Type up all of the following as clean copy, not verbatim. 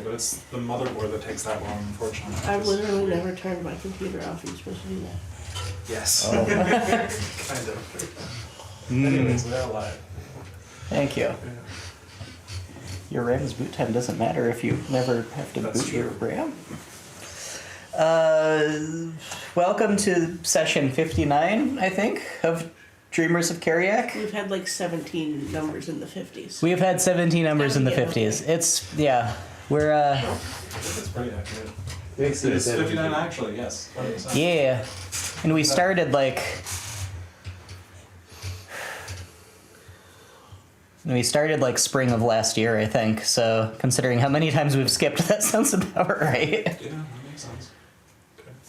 but it's the motherboard that takes that long, unfortunately. I've literally never turned my computer off. You're supposed to do that. Yes. Oh. Kind of. Anyways, we're alive. Thank you. Yeah. Your RAM's boot time doesn't matter if you never have to That's boot your true. RAM. Welcome to session 59, I think, of Dreamers of Kiriak. We've had like 17 numbers in the 50s. We have had 17 numbers in the Yeah. 50s. It's, yeah, we're, I think it's pretty accurate. It's 59 actually, yes. 100%. yeah. And we started like... spring of last year, I think. So, considering how many times we've skipped, that sounds about right. Yeah, that makes sense.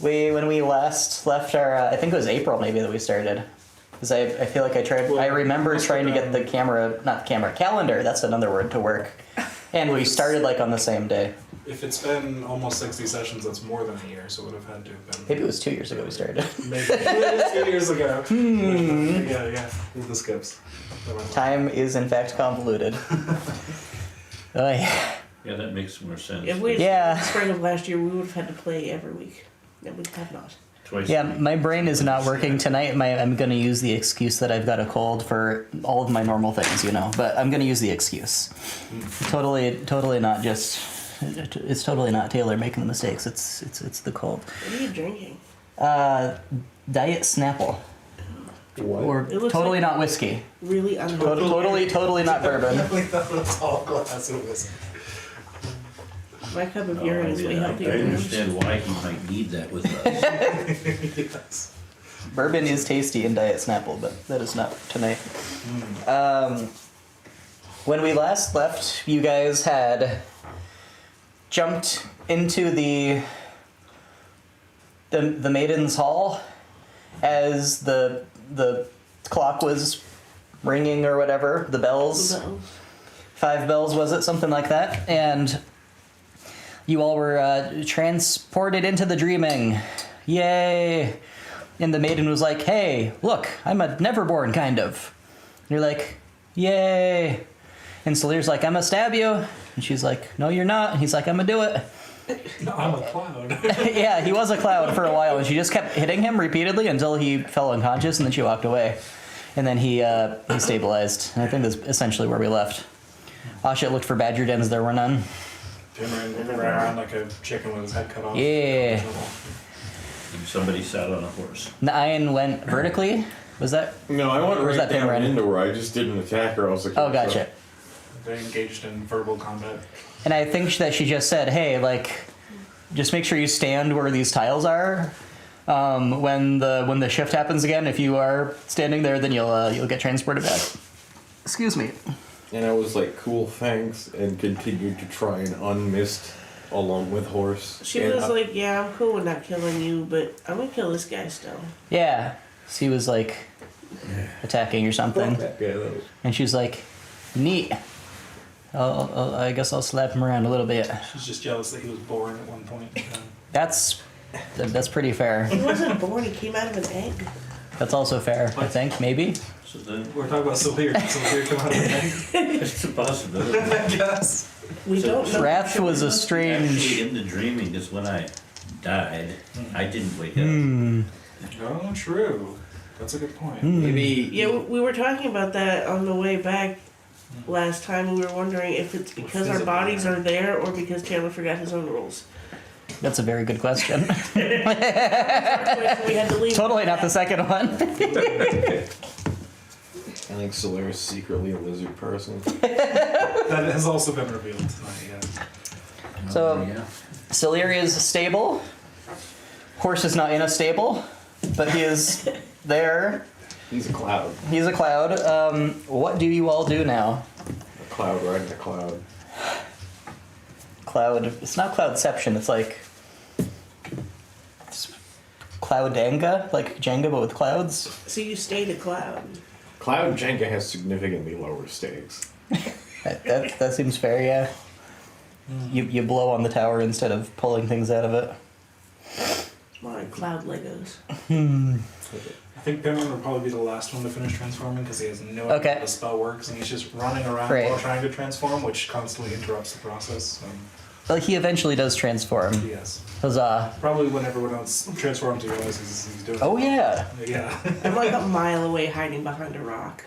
Okay. When we last left our, I think it was April maybe that we started. Because I feel like I remember trying to get the calendar, that's another word, to work. And we started like on the same day. If it's been almost 60 sessions, that's more than a year, so it would have had to have been. Maybe it was 2 years ago we started. Maybe 2 years ago. Yeah. The skips. Time is in fact convoluted. Oh yeah. Yeah, that makes more sense. If we had Yeah. started the spring of last year, we would have had to play every week. And we have not. Twice Yeah, a week. my brain is not working tonight. I'm going to use the excuse that I've got a cold for all of my normal things, you know. But I'm going to use the excuse. Totally not just. It's totally not Taylor making the mistakes. It's the cold. What are you drinking? Diet Snapple. What? Or It looks totally like- not whiskey. Really unhealthy. Totally not bourbon. That's all glass of whiskey. My cup of Oh, urine is way I healthier than yours. understand why he might need that with us. Yes. Bourbon is tasty in Diet Snapple, but that is not tonight. When we last left, you guys had jumped into the Maiden's Hall as the clock was ringing or whatever, the bells. The bells. 5 bells, was it? Something like that. And you all were transported into the dreaming. Yay! And the maiden was like, hey, look, I'm a Neverborn, kind of. And you're like, yay! And Salir's like, I'm gonna stab you. And she's like, no, you're not. And he's like, I'm gonna do it. No, I'm a cloud. Yeah, he was a cloud for a while, and she just kept hitting him repeatedly until he fell unconscious, and then she walked away. And then he stabilized. And I think that's essentially where we left. Asha looked for badger dens, there were none. Jim ran around like a chicken with his head cut off. Yeah. And somebody sat on a horse. Nyan went vertically? Was that? No, I went Or was right that down Pimran? into her. I just didn't attack her. I was like, Oh, gotcha. They engaged in verbal combat. And I think that she just said, hey, like, just make sure you stand where these tiles are. When the shift happens again, if you are standing there, then you'll get transported back. Excuse me. And I was like, cool, thanks, and continued to try and unmist along with horse. She And was like, yeah, I'm cool with not killing you, but I'm gonna kill this guy still. Yeah. So he was like attacking or something. fuck that guy, though. And she was like, neat. I guess I'll slap him around a little bit. She's just jealous that he was born at one point. That's pretty fair. He wasn't born, he came out of an egg. That's also fair, I think, maybe. So then, We're talking about Salir. Did Salir come out of the egg? it's a possibility. I guess. We don't know. Wrath was a Actually, strange... in the dreaming is when I died. I didn't wake up. Oh, true. That's a good point. Maybe. Yeah, we were talking about that on the way back last time. We were wondering if it's because our bodies are there or because Taylor forgot his own rules. That's a very good question. We had to leave. Totally not the second one. I think Solaris is secretly a lizard person. That has also been revealed tonight, yeah. So, yeah. Salir is stable. Horse is not in a stable, but he is there. He's a cloud. He's a cloud. What do you all do now? A cloud riding a cloud. Cloud. It's not cloudception. It's like it's Cloudanga, like Jenga, but with clouds. So you stayed a cloud. Cloud Jenga has significantly lower stakes. That seems fair. Yeah. You blow on the tower instead of pulling things out of it. It's more like cloud Legos. I think Pimran would probably be the last one to finish transforming because he has no idea Okay. how the spell works and he's just running around Right. while trying to transform, which constantly interrupts the process. he eventually does transform. Yes. Huzzah. Probably when everyone else transforms, he realizes he's doing Oh yeah. it. Yeah. I'm like a mile away hiding behind a rock.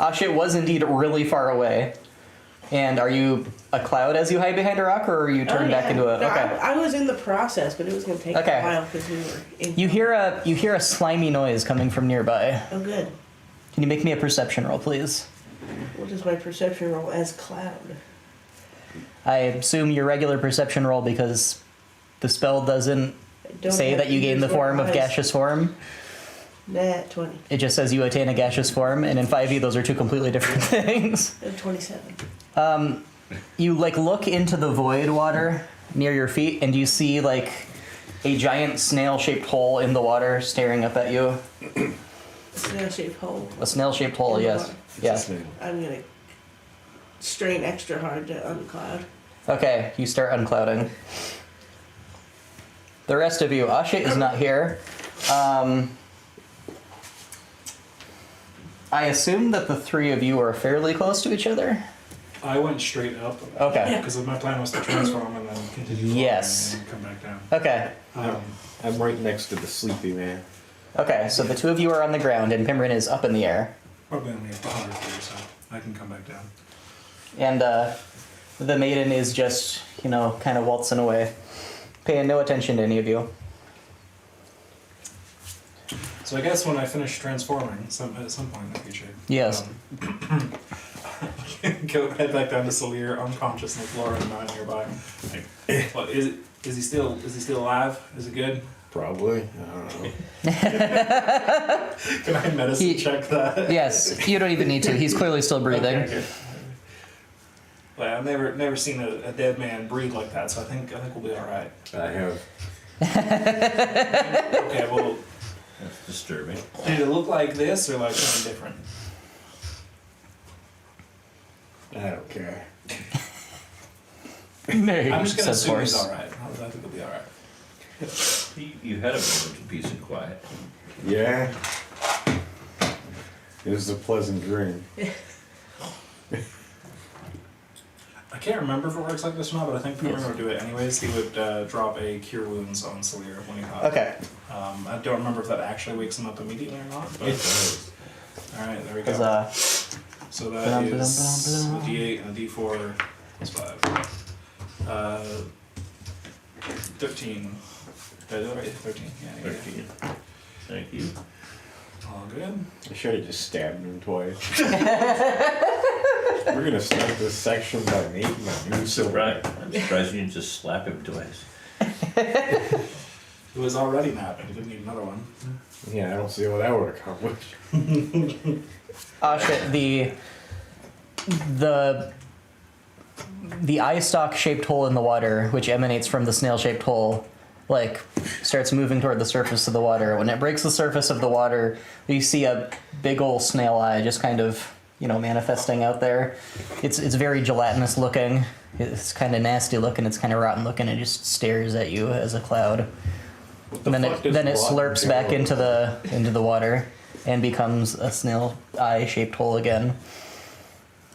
Ashit was indeed really far away. And are you a cloud as you hide behind a rock, or are you turned back into a? No, Okay. I was in the process, but it was going to take Okay. a while because we were in. You hear a slimy noise coming from nearby. Oh, good. Can you make me a perception roll, please? What is my perception roll as cloud? I assume your regular perception roll because the spell doesn't I don't say have that you to gain use the form my of eyes. gaseous form. Nat 20. It just says you attain a gaseous form, and in 5e those are two completely different things. 27. You look into the void water near your feet, and you see like a giant snail-shaped hole in the water staring up at you. Snail-shaped hole. A snail-shaped hole, In the yes. water. Yeah. I'm going to strain extra hard to uncloud. Okay, you start unclouding. The rest of you, Ashe is not here. I assume that the three of you are fairly close to each other. I went straight up. Okay. Because my plan was to transform and then continue flying Yes. and then come back down. Okay. I'm right next to the sleepy man. Okay, so the two of you are on the ground, and Pimrin is up in the air. Probably only 100 feet or so. I can come back down. And the maiden is just, kind of waltzing away, paying no attention to any of you. So I guess when I finish transforming, at some point in the future. Yes. Go head back down to Salir, unconscious on the floor, and mine nearby. Like, what, is he still alive? Is it good? Probably. I don't know. Can I medicine check that? Yes, you don't even need to. He's clearly still breathing. Okay, good. Well, I've never seen a dead man breathe like that, so I think we'll be all right. I have. Okay, well, That's disturbing. did it look like this or like something different? I don't care. I'm just gonna Says assume he's horse. all right. I think he'll be all right. You had a moment of peace and quiet. Yeah. It was a pleasant dream. I can't remember if it works like this or not, but I think Pimmer would do it anyways. He would drop a Cure Wounds on Salir when he caught. Okay. I don't remember if that actually wakes him up immediately or not. But It does. all right, there we go. Because So that is a D8 and a D4 plus 5. 13. Did I do it right? 13. Yeah. 13. Thank you. All good. I should have just stabbed him twice. We're gonna start this section by making a new Surprised. I'm surprised you didn't just slap him twice. He was already napping. He didn't need another one. Yeah, I don't see what that would accomplish. Shit, the eye stalk shaped hole in the water, which emanates from the snail shaped hole, starts moving toward the surface of the water. When it breaks the surface of the water, you see a big old snail eye just kind of, manifesting out there. It's very gelatinous looking. It's kind of nasty looking. It's kind of rotten looking. It just stares at you as a cloud. And then it slurps back into the water and becomes a snail eye shaped hole again.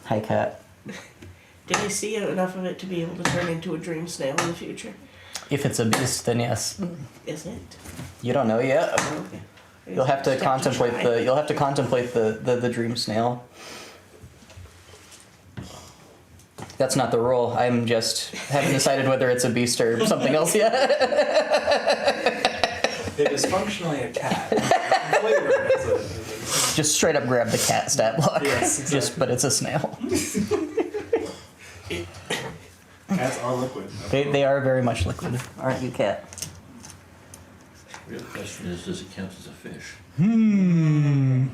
Hi, cat. Did you see enough of it to be able to turn into a dream snail in the future? If it's a beast, then yes. Is it? You don't know yet. Okay. You'll have to Just contemplate try. the dream snail. That's not the rule. I'm just haven't decided whether it's a beast or something else yet. It is functionally a cat. Just straight up grab the cat stat block. Yes, exactly. But it's a snail. Cats are liquid. They are very much liquid, aren't you, cat? Real question is, does it count as a fish?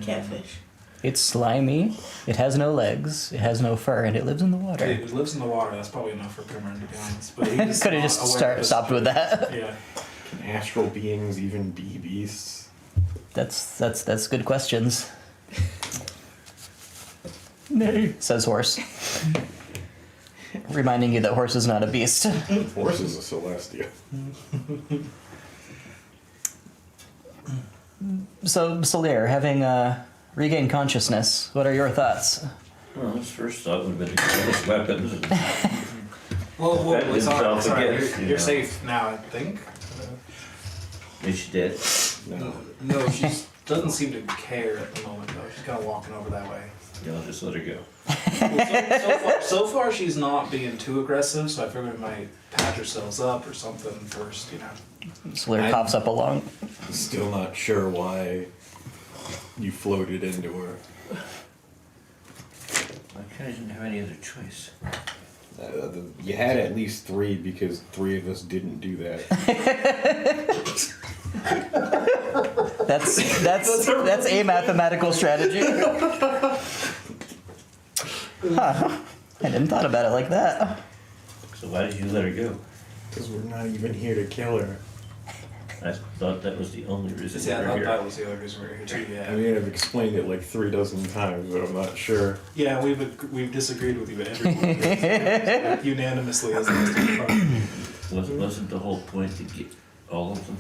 Catfish. It's slimy. It has no legs. It has no fur, and it lives in the water. It lives in the water. That's probably enough for Pimmer, to be honest. But he's Could have not just aware of this. stopped with that. Yeah. Can astral beings even be beasts? That's good questions. Nay, says horse. Reminding you that horse is not a beast. Horse is a celestial. So, Salir, having regained consciousness, what are your thoughts? Well, his first thought would have been to kill his weapons. And Well, That it's didn't all, sound sorry, forget, you're you know. safe now, I think. is she dead? No, she doesn't seem to care at the moment though. She's kind of walking over that way. Yeah, I'll just let her go. Well, so far she's not being too aggressive, so I figured we might patch ourselves up or something first, you know. Sawyer coughs up along. Still not sure why you floated into her. I kind of didn't have any other choice. You had at least 3 because 3 of us didn't do that. That's a mathematical strategy. Huh. I hadn't thought about it like that. So why did you let her go? Because we're not even here to kill her. I thought that was the only reason See, I you were thought here. that was the other reason we were here too, I yeah. mean, I've explained it like 3 dozen times, but I'm not sure. Yeah, we've disagreed with you every unanimously as a Wasn't the whole point to get all of them?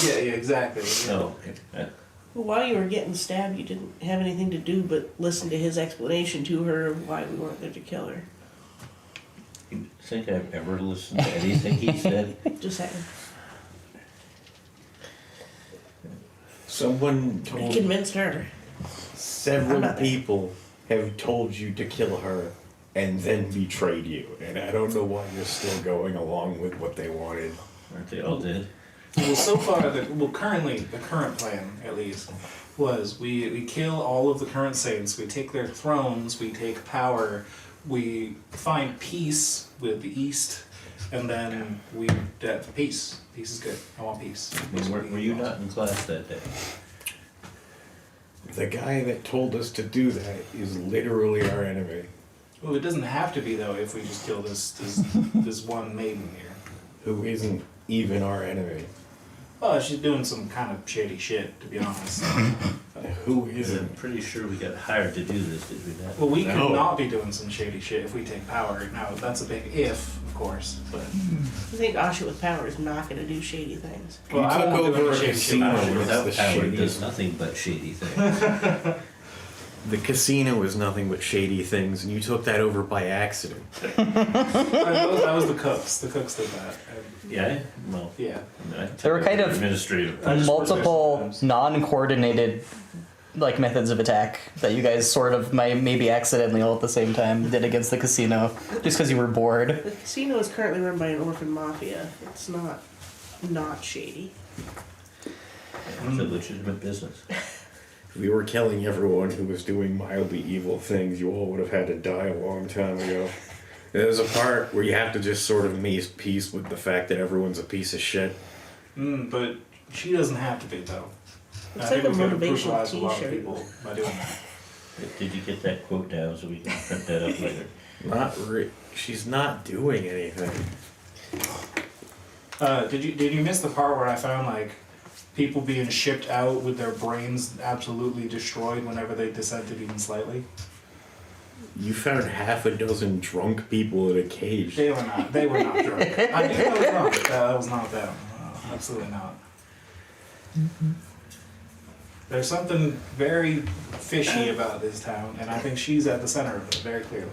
Yeah, exactly. Yeah. No. Okay. Well, while you were getting stabbed, you didn't have anything to do but listen to his explanation to her of why we weren't there to kill her. You think I've ever listened to anything he said? Just saying. Someone He told convinced her. I'm several not there. people have told you to kill her and then betrayed you, and I don't know why you're still going along with what they wanted. Aren't they all dead? Well, so far, currently, the current plan, at least, was we kill all of the current saints, we take their thrones, we take power, we find peace with the East, and then peace. Peace is good. I want peace. I mean, were you not in class that day? The guy that told us to do that is literally our enemy. Well, it doesn't have to be, though, if we just kill this one maiden here. Who isn't even our enemy. Well, she's doing some kind of shady shit, to be honest. Who I'm isn't? pretty sure we got hired to do this, did we not? Well, we could No. not be doing some shady shit if we take power. Now, that's a big if, of course, but... I think Asha with power is not going to do shady things. Well, I took won't do over any a shady shit. casino. Power was without the power shadiest. does nothing but shady things. The casino is nothing but shady things, and you took that over by accident. That was the cooks. The cooks did that. Yeah? Well, Yeah. I There were kind of administrative. I just worked there multiple sometimes. non-coordinated like methods of attack that you guys sort of maybe accidentally all at the same time did against the casino just because you were bored. The casino is currently run by an orphan mafia. It's not shady. It's a legitimate business. If we were killing everyone who was doing mildly evil things, you all would have had to die a long time ago. There's a part where you have to just sort of make peace with the fact that everyone's a piece of shit. But she doesn't have to be, though. It's I like think a we could motivational brutalize a lot of t-shirt. people by doing that. Did you get that quote down so we can print that up later? She's not doing anything. Did you miss the part where I found like people being shipped out with their brains absolutely destroyed whenever they dissented even slightly? You found half a dozen drunk people in a cage. They were not. They were not drunk. I knew that was wrong. But that was not them. Absolutely not. There's something very fishy about this town, and I think she's at the center of it very clearly.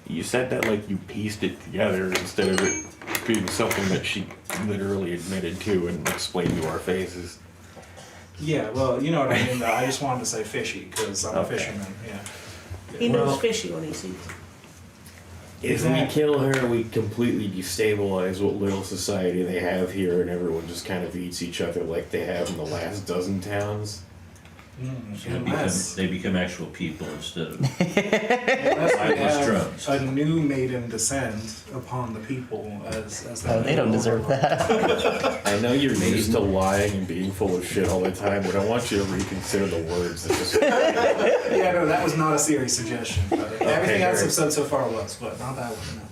You said that like you pieced it together instead of it being something that she literally admitted to and explained to our faces. Yeah, well, you know what I mean. Though. I just wanted to say fishy because I'm Okay. a fisherman. Yeah. He knows Well- fishy when he sees it. If we kill her, we completely destabilize what little society they have here, and everyone just kind of eats each other like they have in the last dozen towns. Unless, They become actual people instead of unless we mindless have drones. a new maiden descend upon the people as Oh, they don't deserve that. I know you're used to lying and being full of shit all the time, but I want you to reconsider the words that just. Yeah, no, that was not a serious suggestion. But everything else great. I've said so far was, but not that one.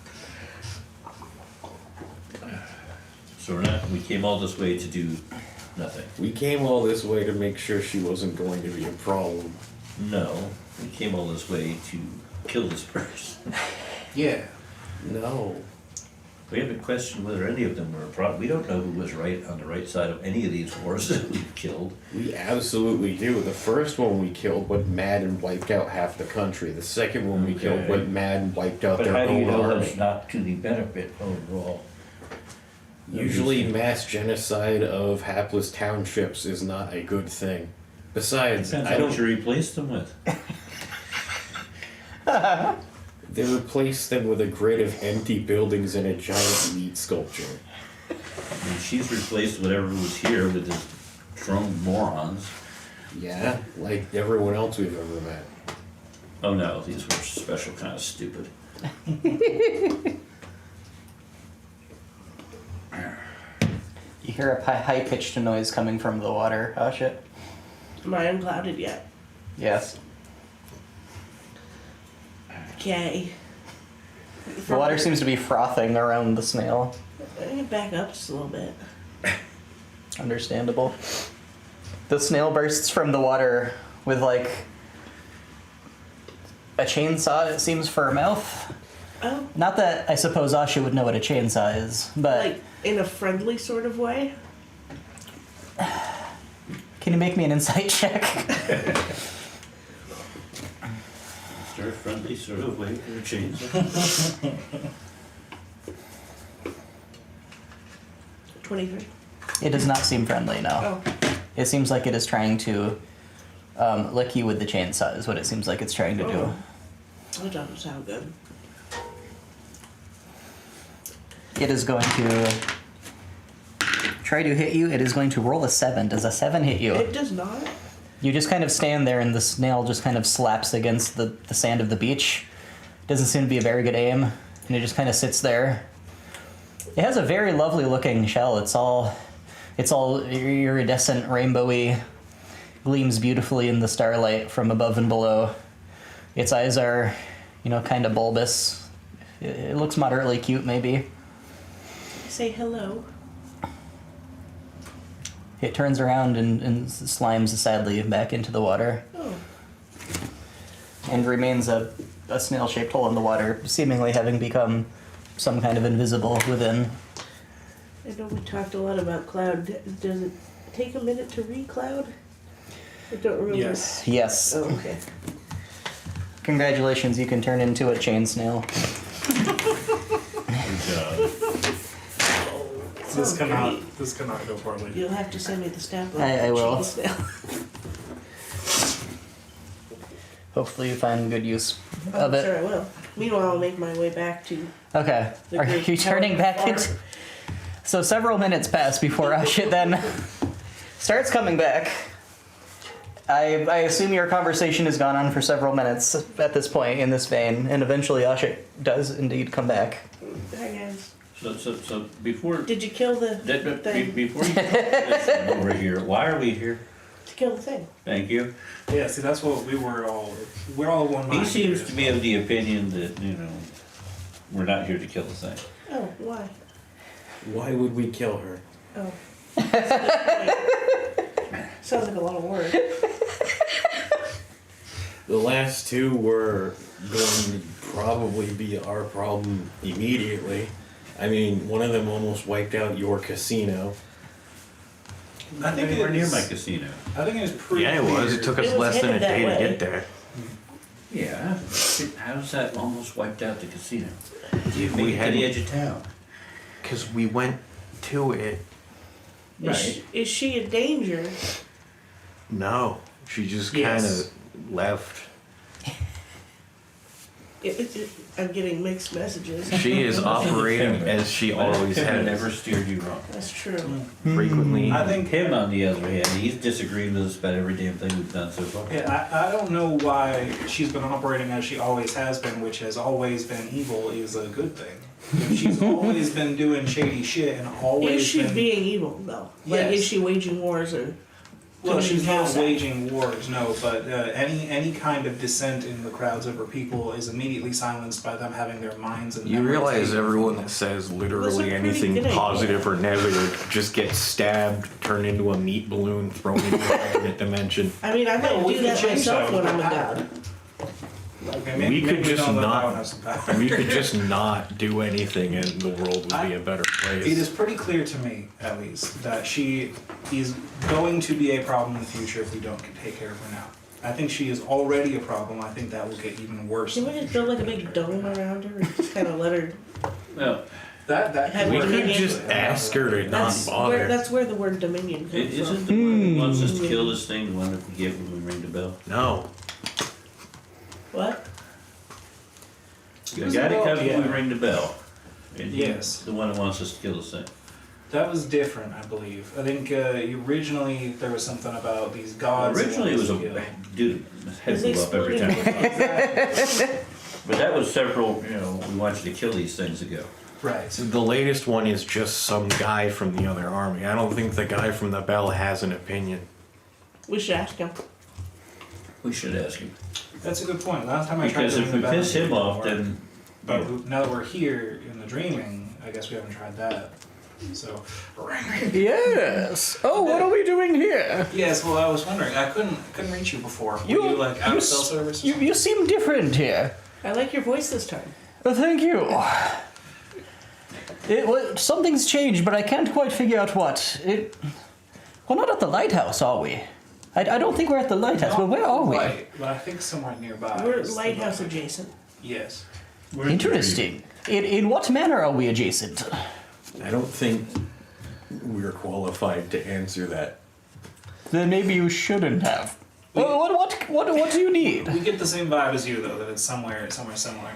No. So we came all this way to do nothing. We came all this way to make sure she wasn't going to be a problem. No, we came all this way to kill this person. Yeah. No. We haven't questioned whether any of them were a problem. We don't know who was right on the right side of any of these wars that we've killed. We absolutely do. The first one we killed went mad and wiped out half the country. The second one we killed Okay. went mad and wiped out But their how do you own know army. that's not to the benefit overall? Usually mass genocide of hapless townships is not a good thing. Besides, Depends I on what you don't. replace them with. They replaced them with a grid of empty buildings and a giant meat sculpture. I mean, she's replaced whatever was here with this drone morons. Yeah, like everyone else we've ever met. Oh no, these were special kind of stupid. You hear a high-pitched noise coming from the water. Oh shit. Am I unclouded yet? Yes. Okay. The water seems to be frothing around the snail. I can back up just a little bit. Understandable. The snail bursts from the water with like a chainsaw, it seems, for a mouth. Oh, Not that I suppose Asha would know what a chainsaw is, but like in a friendly sort of way? can you make me an insight check? Stir friendly sort of way for a change. 23. It does not seem friendly, no. Oh, It seems like it is trying to lick you with the chainsaw, is what it seems like it's trying to do. Oh. That doesn't sound good. It is going to try to hit you. It is going to roll a 7. Does a 7 hit you? It does not. You just kind of stand there and the snail just kind of slaps against the sand of the beach. Doesn't seem to be a very good aim, and it just kind of sits there. It has a very lovely looking shell. It's all iridescent, rainbowy, gleams beautifully in the starlight from above and below. Its eyes are, kind of bulbous. It looks moderately cute, maybe. Say hello. It turns around and slimes sadly back into the water Oh, and remains a snail-shaped hole in the water, seemingly having become some kind of invisible within. I know we talked a lot about cloud. Does it take a minute to re-cloud? I don't remember. Yes. Yes. Oh, okay. Congratulations, you can turn into a chain snail. Good job. This Oh, cannot great. this cannot go poorly. You'll have to send me the stamp of I will. cheese now. Hopefully you find good use I'm of it. sure I will. Meanwhile, I'll make my way back to Okay. the Are great you turning tower back farm. into... So several minutes pass before Asha then starts coming back. I assume your conversation has gone on for several minutes at this point in this vein, and eventually Asha does indeed come back. Hi, guys. So before Did you kill the thing? before you come this over here, why are we here? To kill the thing. Thank you. Yeah, see that's what we're all one He mind. seems to be of the opinion that we're not here to kill the thing. Oh, why? Why would we kill her? Oh. Sounds like a lot of work. The last two were going to probably be our problem immediately. I mean, one of them almost wiped out your casino. I think Anywhere near it's- my casino. I think it was pretty Yeah, it was. It took us It was less than a headed that day to way. get there. Yeah. How's that almost wiped out the casino? You We made it to had- the edge of town. Because we went to it. Is she a danger? No. She just Yes. kind of left. I'm getting mixed messages. She is operating as she always Tim has. never steered you wrong. That's true. Frequently. I think Him, on the other hand, he's disagreed with us about every damn thing we've done so far. yeah, I don't know why she's been operating as she always has been, which has always been evil, is a good thing. If she's always been doing shady shit and always Is she been being evil though? Like, Yes. is she waging wars or? well, she's not Genocide? waging wars, no. But any kind of dissent in the crowds of her people is immediately silenced by them having their minds and You memories realize taken everyone from that them. says That's a literally pretty anything good idea. positive or negative just gets stabbed, turned into a meat balloon, thrown into an alternate dimension. I mean, I No, might we do can that change myself that when with I'm a power. god. Okay, We could just don't let that one not. have some power. We could just not do anything, and the world would be a better place. It is pretty clear to me, at least, that she is going to be a problem in the future if we don't take care of her now. I think she is already a problem. I think that will get even worse. Can in we the just future. build like a big dome around her and just kind of let her? Well, That Have We we work. could Dominion? just ask her to not bother. That's where the word dominion comes isn't from. the one that wants us to kill this thing the one that we get when we ring the bell? No. What? The Who's guy the that bell? comes when we Yeah. ring the bell. And he's Yes. the one that wants us to kill this thing. That was different, I believe. I think originally there was something about these gods. Originally it was a dude, his head Is he blew up every time. exploding? But that was several, we wanted to kill these things ago. Right. The latest one is just some guy from the other army. I don't think the guy from the bell has an opinion. We should ask him. We should ask him. That's a good point. Last time I tried Because to if ring we the bell, piss him it didn't off, work. then, But now that we're here in the dreaming, I guess we haven't tried that. So, ring. Yes. Oh, what are we doing here? Yes. Well, I was wondering. I couldn't reach you before. Were you like out of cell service? or You seem different here. I like your voice this time. Thank you. Something's changed, but I can't quite figure out what. We're not at the lighthouse, are we? I don't think we're at the lighthouse. Well, where are we? Right, but I think somewhere nearby. We're is the lighthouse adjacent. Yes. Interesting. In what manner are we adjacent? I don't think we're qualified to answer that. Then maybe you shouldn't have. What do you need? We get the same vibe as you, though, that it's somewhere similar.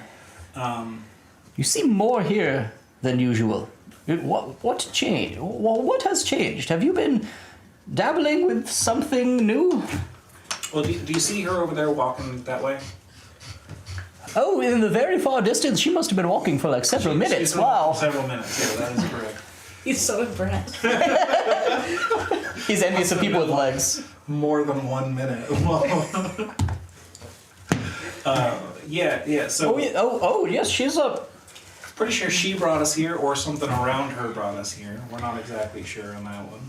You seem more here than usual. What changed? What has changed? Have you been dabbling with something new? Well, do you see her over there walking that way? Oh, in the very far distance, she must have been walking for like several minutes. She's been Wow. Several minutes, yeah, that is correct. He's so impressed. He's envious of people with legs. More than 1 minute. Yeah, so Yes, she's a. pretty sure she brought us here, or something around her brought us here. We're not exactly sure on that one.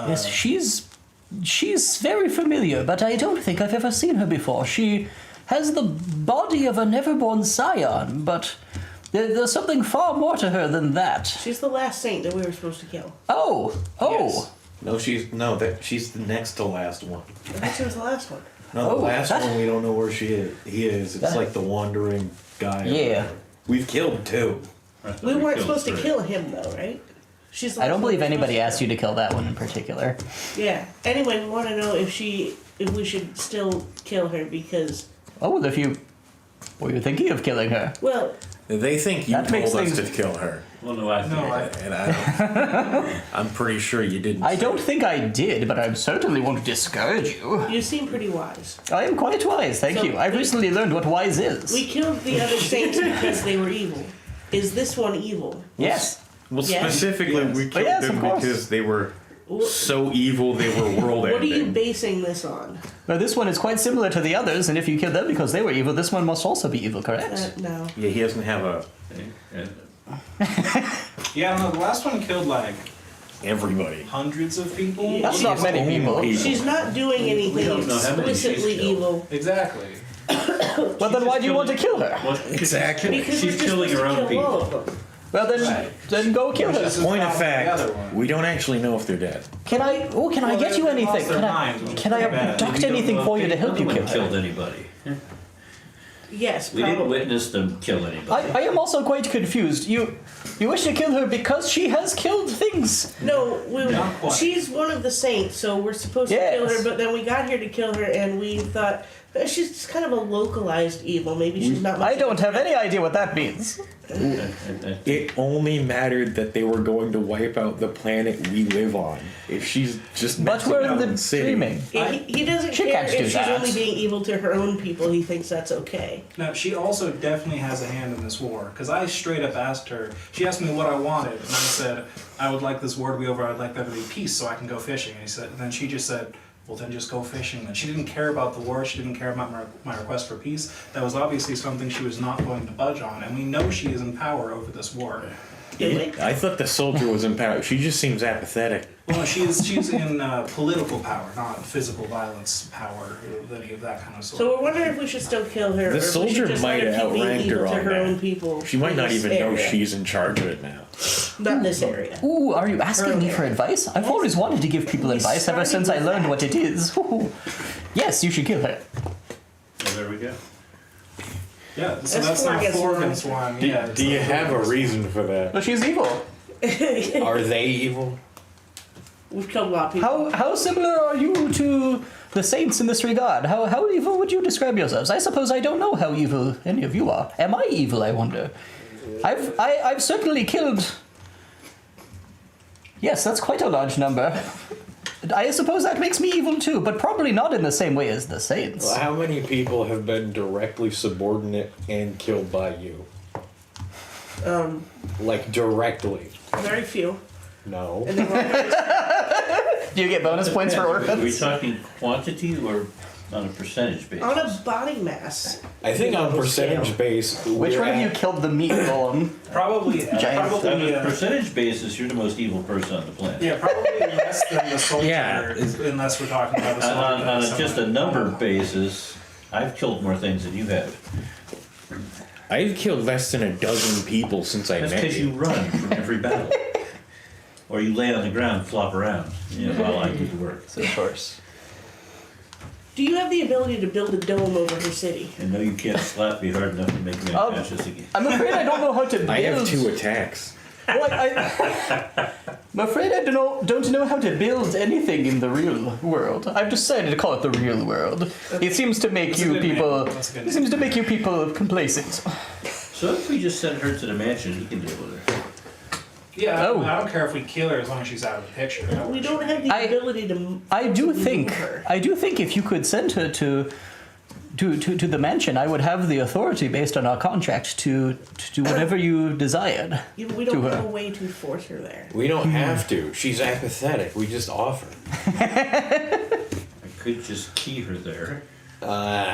Yes, she's very familiar, but I don't think I've ever seen her before. She has the body of a never-born scion, but there's something far more to her than that. She's the last saint that we were supposed to kill. Oh. Yes. No, she's the next to last one. I thought she was the last one. No, Oh, the last that- one we don't know where he is. It's That- like the wandering guy. Yeah. We've killed two. I thought We weren't killed supposed to three. kill him though, right? She's the I last don't one believe we were anybody supposed asked you to kill that one in particular. Yeah. Anyway, we want to know if we should still kill her because, Oh, well, if you were you thinking of killing her? well, They think you That told makes us things- to kill her, Well, no, I think. No, and I'm pretty sure you didn't. I say don't it. think I did, but I certainly won't discourage you. you seem pretty wise. I am quite wise, thank So you. I've recently learned what wise is. We killed the other saints because they were evil. Is this one evil? Yes. Well, Yes. specifically, Yes. we Oh, killed yes, them of course. because they were Wh- so evil they were world What are you ending. basing this on? Well, this one is quite similar to the others, and if you killed them because they were evil, this one must also be evil, correct? No. Yeah, he doesn't have a Yeah, no, the last one killed like everybody. hundreds of people. Yeah. That's not many people. She's not doing anything don't know how many she's explicitly killed. evil. Exactly. Well, then why do you want to kill her? Well, Exactly. Because She's we're just killing supposed her to own kill all people. of them. Well, then go kill her. Which is Point of probably the fact, other one. we don't actually know if they're dead. Can I get Well, you they lost anything? their Can minds, which is I pretty bad. abduct we don't anything know for if you to help you anyone kill killed her? anybody. Yes, We didn't probably. witness them kill anybody. I am also quite confused. You wish to kill her because she has killed things. No, Not quite. she's one of the saints, so we're supposed to kill Yes. her, but then we got here to kill her and we thought she's just kind of a localized evil. Maybe she's not much I don't have any idea what that means. It only mattered that they were going to wipe out the planet we live on. If she's just But messing we're up in the city- dreaming. He doesn't She care can't if do she's that. only being evil to her own people. He thinks that's okay. No, she also definitely has a hand in this war. Because I straight up asked her, she asked me what I wanted, and I said, I would like this war to be over, I'd like there to be peace so I can go fishing. And then she just said, well then just go fishing then. She didn't care about the war, she didn't care about my request for peace. That was obviously something she was not going to budge on, and we know she is in power over this war. doing? I thought the soldier was in power. She just seems apathetic. Well, she's in political power, not physical violence power, any of that kind of sort. So we're wondering if we should still kill her, The or if we soldier should just might let her have keep being outranked evil her to on her that. own people. She might in not this even know area. she's in charge of it now. Not this area. Ooh, are you asking me for advice? I've always wanted to give people advice ever started since I with learned that. what it is. Ooh. Yes, you should kill her. Well, there we go. Yeah, so That's that's four not against 4 one. against 1. Do, Yeah, do you have a reason for that? But she's evil. Are they evil? We've killed a lot of people. How similar are you to the saints in this regard? How evil would you describe yourselves? I suppose I don't know how evil any of you are. Am I evil, I wonder? I've certainly killed... Yes, that's quite a large number. I suppose that makes me evil too, but probably not in the same way as the saints. Well, how many people have been directly subordinate and killed by you? Like directly? Very few. No. And they were Do you get bonus points for Are we orphans? talking quantity or on a percentage basis? on a body mass. I think on percentage base, Which we're one of you at- killed the meat golem? Probably, On probably, a percentage basis, you're the most evil person on the planet. yeah, probably less than the soldier, Yeah. unless we're talking about the soldier. On that's just a someone- number basis, I've killed more things than you have. I've killed less than a dozen people since I That's met because you run from every battle. Or you lay on the ground and flop around, while I do the work. Of course. Do you have the ability to build a dome over her city? And no, you can't slap me hard enough to make me unconscious again. I'm afraid I don't know how to build... I have 2 attacks. Well, I'm afraid I don't know how to build anything in the real world. I've decided to call it the real world. It seems to make That's a you good people... name. That's a good It seems to make you people complacent. So if we just send her to the mansion, he can deal with her. Yeah, Oh. I don't care if we kill her as long as she's out of the picture. We don't have the I- ability to. I do think... move her. I do think if you could send her to the mansion, I would have the authority based on our contract to do whatever you desired. We don't to have her. a way to force her there. We don't have to. She's apathetic. We just offer. I could just key her there.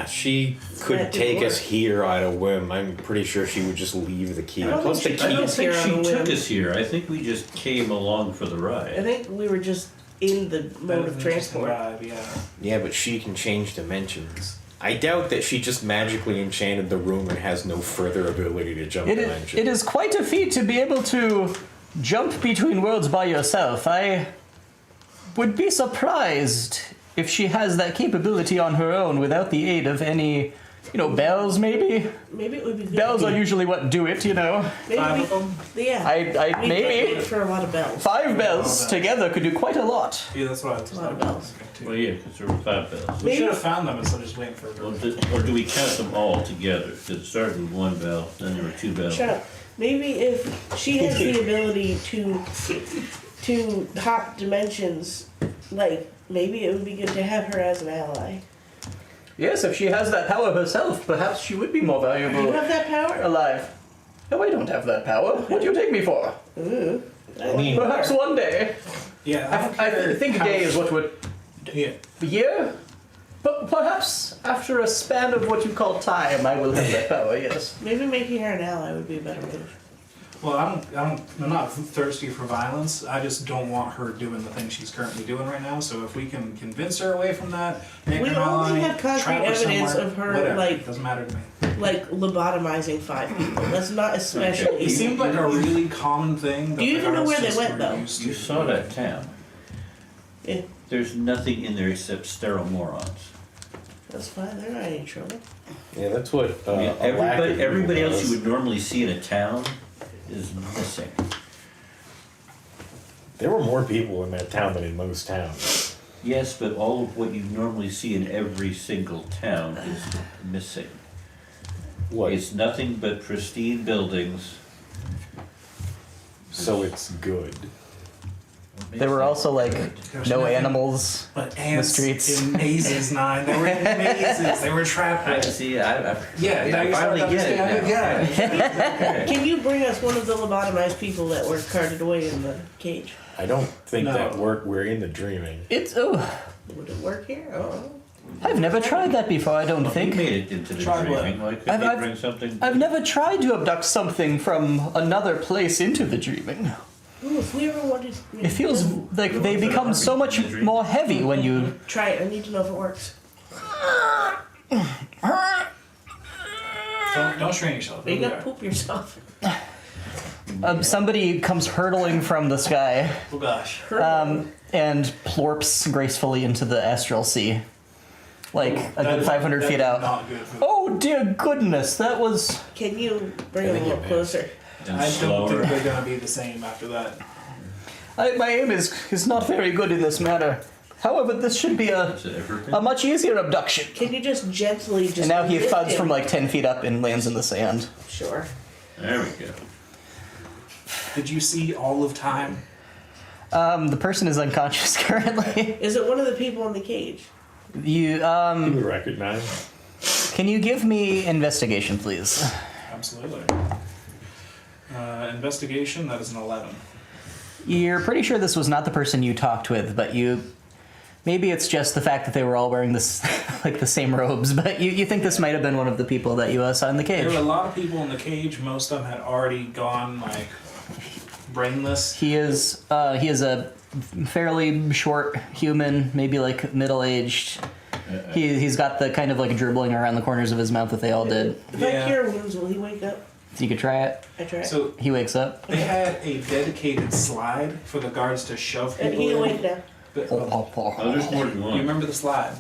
She could That take didn't us work. here on a whim. I'm pretty sure she would just leave the key. I don't Plus the think I key. don't think Here on she a took whim. us here. I think we just came along for the I ride. think we were just in the mode of transport. Yeah. Yeah, but she can change dimensions. I doubt that she just magically enchanted the room and has no further ability to jump dimensions. It is quite a feat to be able to jump between worlds by yourself. I would be surprised if she has that capability on her own without the aid of any, bells maybe? Maybe it would be good. Bells are usually what do it, Maybe 5 of them? Yeah. I We maybe paid for a lot of bells. 5 bells together could do quite a lot. Yeah, that's what I was A lot of bells. Well, yeah, because there were 5 bells. We should have found them instead of just waiting for Or do we count them all together? Because it started with 1 bell, then there were 2 bells. Shut up. Maybe if she has the ability to hop dimensions, like maybe it would be good to have her as an ally. Yes, if she has that power herself, perhaps she would be more Do you valuable have that power? alive. No, I don't have that power. What do you take me for? Ooh. I mean, Perhaps one day. Yeah, I think a day is what would... Yeah. A year? But perhaps after a span of what you call time, I will have that power, yes. Maybe making her an ally would be a better move. Well, I'm not thirsty for violence. I just don't want her doing the thing she's currently doing right now. So if we can convince her away from that, make We her an only ally, have concrete trap her evidence somewhere, of her, whatever, like- doesn't matter to me. Like lobotomizing 5 people. That's not especially It easy. seemed like a really common thing. that Do you the even know guards where they just went, were though? used You to. saw that town. Yeah, There's nothing in there except sterile morons. that's fine. They're not in any trouble. yeah, that's what. I mean, a lack of everybody evil else does. you would normally see in a town is missing. There were more people in that town than in most towns. Yes, but all of what you normally see in every single town is missing. What? It's nothing but pristine buildings. So it's good. There were also, like, There's no nothing animals But in the ants streets. in mazes, 9. They were in mazes. They were trapped. I with- see. Yeah, now I you finally start to get it. understand. Now. Yeah. Can you bring us one of the lobotomized people that were carted away in the cage? I don't think No. that worked. We're in the dreaming. It's, oh, Would it work here? Oh. I've never tried that before, I don't You think. made it into the Try what? dreaming. Why couldn't you bring something? I've never tried to abduct something from another place into the dreaming. Ooh, if we ever wanted, It feels like they become so much more heavy when you... try it. I need to know if it works. Don't strain yourself. You It'll be gotta alright. poop yourself. Somebody comes hurtling from the sky Oh gosh. and plorps gracefully into the astral sea. Like a good 500 feet out. Not good for Oh dear goodness, that was... Can you bring it a think little it closer? And I don't slower. think they're gonna be the same after that. My aim is not very good in this matter. However, this should be a Is it everything? much easier abduction. Can you just gently just? And now he lift thuds him? from like 10 feet up and lands in the sand. Sure. There we go. Did you see all of time? The person is unconscious currently. Is it one of the people in the cage? You, You recognize? can you give me investigation, please? Absolutely. Investigation, that is an 11. You're pretty sure this was not the person you talked with, but maybe it's just the fact that they were all wearing this, like the same robes, but you think this might have been one of the people that you saw in the There were a cage. lot of people in the cage. Most of them had already gone, like, brainless. He is a fairly short human, maybe like middle-aged. He's got the kind of like dribbling around the corners of his mouth that they all did. If Yeah. I cure wounds, will he wake up? So you could try it. I try. So He wakes up. they had a dedicated slide for the guards to shove And people he in. awake now. But- Oh, there's more than you one. remember the slide?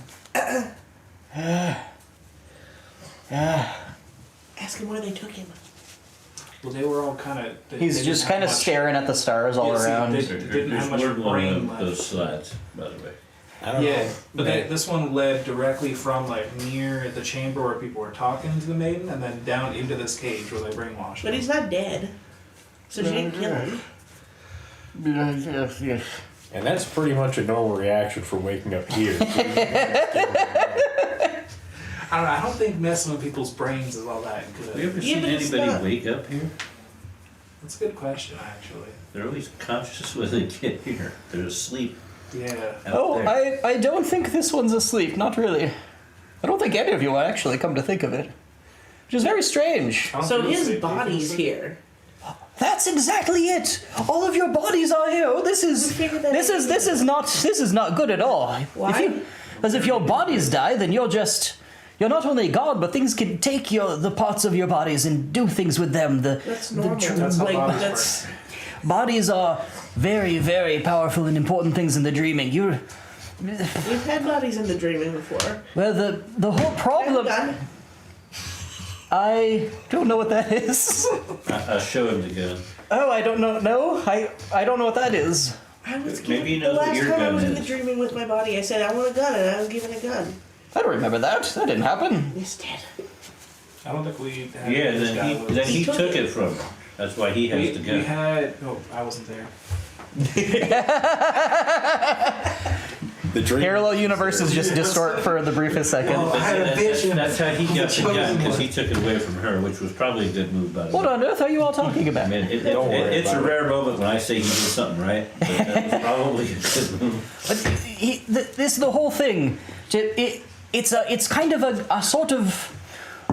Ask him where they took him. Well, they were all kind of. He's just kind of staring at the stars all Yeah, see, around. they- There's didn't have much more than one brain of left. those slides, by the way. I don't Yeah, know. but this one led directly from like near the chamber where people were talking to the maiden, and then down into this cage where they brainwashed But him. he's not dead. So she didn't kill him. And that's pretty much a normal reaction for waking up here. I don't know. I don't think messing with people's brains is all that Have you good. ever Yeah, seen but it's anybody not. wake up here? That's a good question, actually. They're always conscious when they get here. They're asleep Yeah. out Oh, there. I don't think this one's asleep. Not really. I don't think any of you are actually, come to think of it. Which is very strange. I don't So feel his safe. body's here. That's exactly it. All of your bodies are here. Oh, this is figured that this is this is not good at all. Why? Because if your bodies die, then you're not only gone, but things can take the parts of your bodies and do things with them. That's normal. That's how like bodies that's Bodies are very, very powerful and important things in the dreaming. we've had bodies in the dreaming before. Well, the whole problem. Gun. I don't know what that is. I'll show him the gun. Oh, I don't know. No, I don't know what that is. I was Maybe given, he knows the what last your time I gun was in the is. dreaming with my body, I said I want a gun, and I was given a gun. I don't remember that. That didn't happen. He's dead. I don't think we had Yeah, this guy then with us. he took it from him. That's why he has we, the we gun. had. Oh, I wasn't there. The dream. Parallel universes just distort for the briefest second. Oh, I had a vision. That's how he got the Chosen gun, because one. he took it away from her, which was probably a good move by the What way. on earth are you all talking I about? mean, Don't worry it's a about it. rare moment when I say he did something right, but that was probably a good move. But this the whole thing. It's kind of a sort of.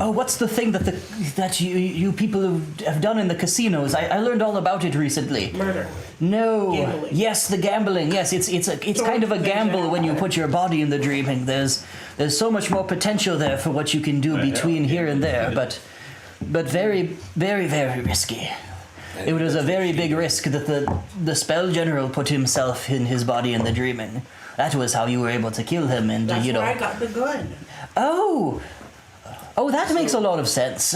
Oh, what's the thing that you people have done in the casinos? I learned all about it recently. Murder. No. Gambling. Yes, the gambling. Yes, it's kind of a gamble when you put your body in the dreaming. There's so much more potential there for what you can do between here and there, but very, very, very risky. It was a very big risk that the spell general put himself in his body in the dreaming. That was how you were able to kill him, and That's you know. where I got the gun. Oh, that makes a lot of sense.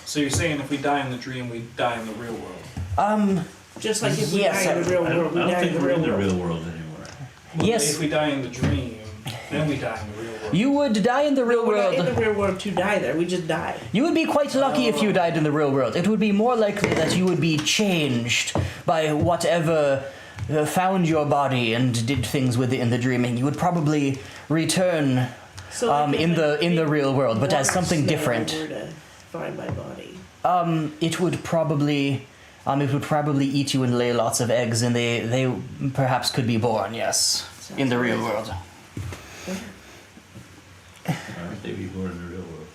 So you're saying if we die in the dream, we die in the real world? Just like if we Yes, die in the real I world, don't, we I don't die in think the we're real in the world. real world anymore. Well, Yes. If we die in the dream, then we die in the real world. You would die in the real We're not in world. the real world to die there. We just die. You would be quite lucky if you died in the real world. It would be more likely that you would be changed by whatever found your body and did things with it in the dreaming. You would probably return So like, in if the real world, but as water something smell different. were to find my body. It would probably eat you and lay lots of eggs, and they perhaps could be born. Yes, in the real world. Aren't they before in the real world?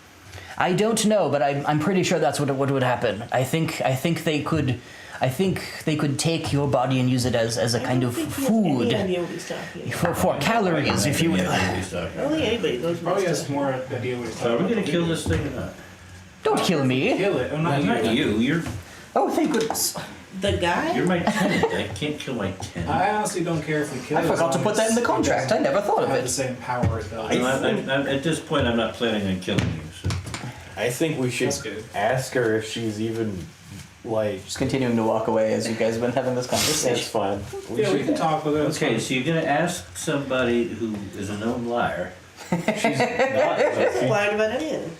I don't know, but I'm pretty sure that's what would happen. I think they could take your body and use it as a kind of Any food idea what he's talking about. for calories, if you will. Yeah, he's talking I don't think anybody knows what Probably he's has talking more idea what he's So talking are we about. gonna kill this thing or not? Don't kill me. Kill it. Oh, not Not you. you. Oh, thank goodness. about. The guy? You're my tenant. I can't kill my tenant. I honestly don't care if we kill I it. as forgot to long put that as in the it contract. doesn't I never thought of have the it. same power it does. I'm, at this point, I'm not planning on killing you. So. I think we should That's good. ask her if she's even like. Just continuing to walk away as you guys have been having this That's conversation. fine. Yeah, we can talk with her. it's Okay, fine. so you're gonna ask somebody who is a known liar. She's not. He's lying about anything.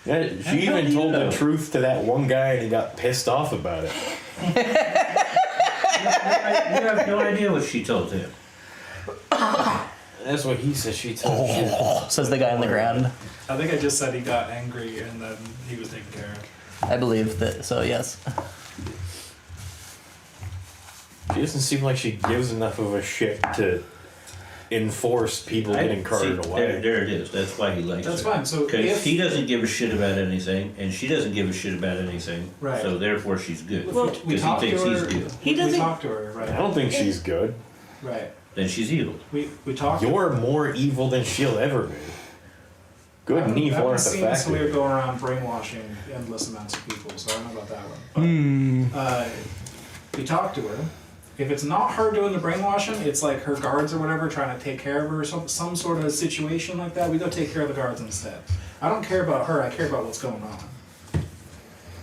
Yeah, she even told the truth to that one guy and he got pissed off about it. You have no idea what she told him. That's what he said. She told me. Says the guy on the ground. I think I just said he got angry and then he was taken care of. I believe that. So yes. She doesn't seem like she gives enough of a shit to enforce people getting carted away. There it is. That's why he likes That's her. fine. So Because if he doesn't give a shit about anything, and she doesn't give a shit about anything. Right. So therefore, she's good. Well, we Because talked he to thinks her. he's good. He We doesn't- talked to her, I right? don't think she's good. Right. Then she's evil. We talked. You're more evil than she'll ever be. Good and evil aren't the I haven't seen Sawyer factor. go around brainwashing endless amounts of people, so I don't know about that one. But, we talked to her. If it's not her doing the brainwashing, it's like her guards or whatever trying to take care of her or some sort of situation like that. We go take care of the guards instead. I don't care about her. I care about what's going on.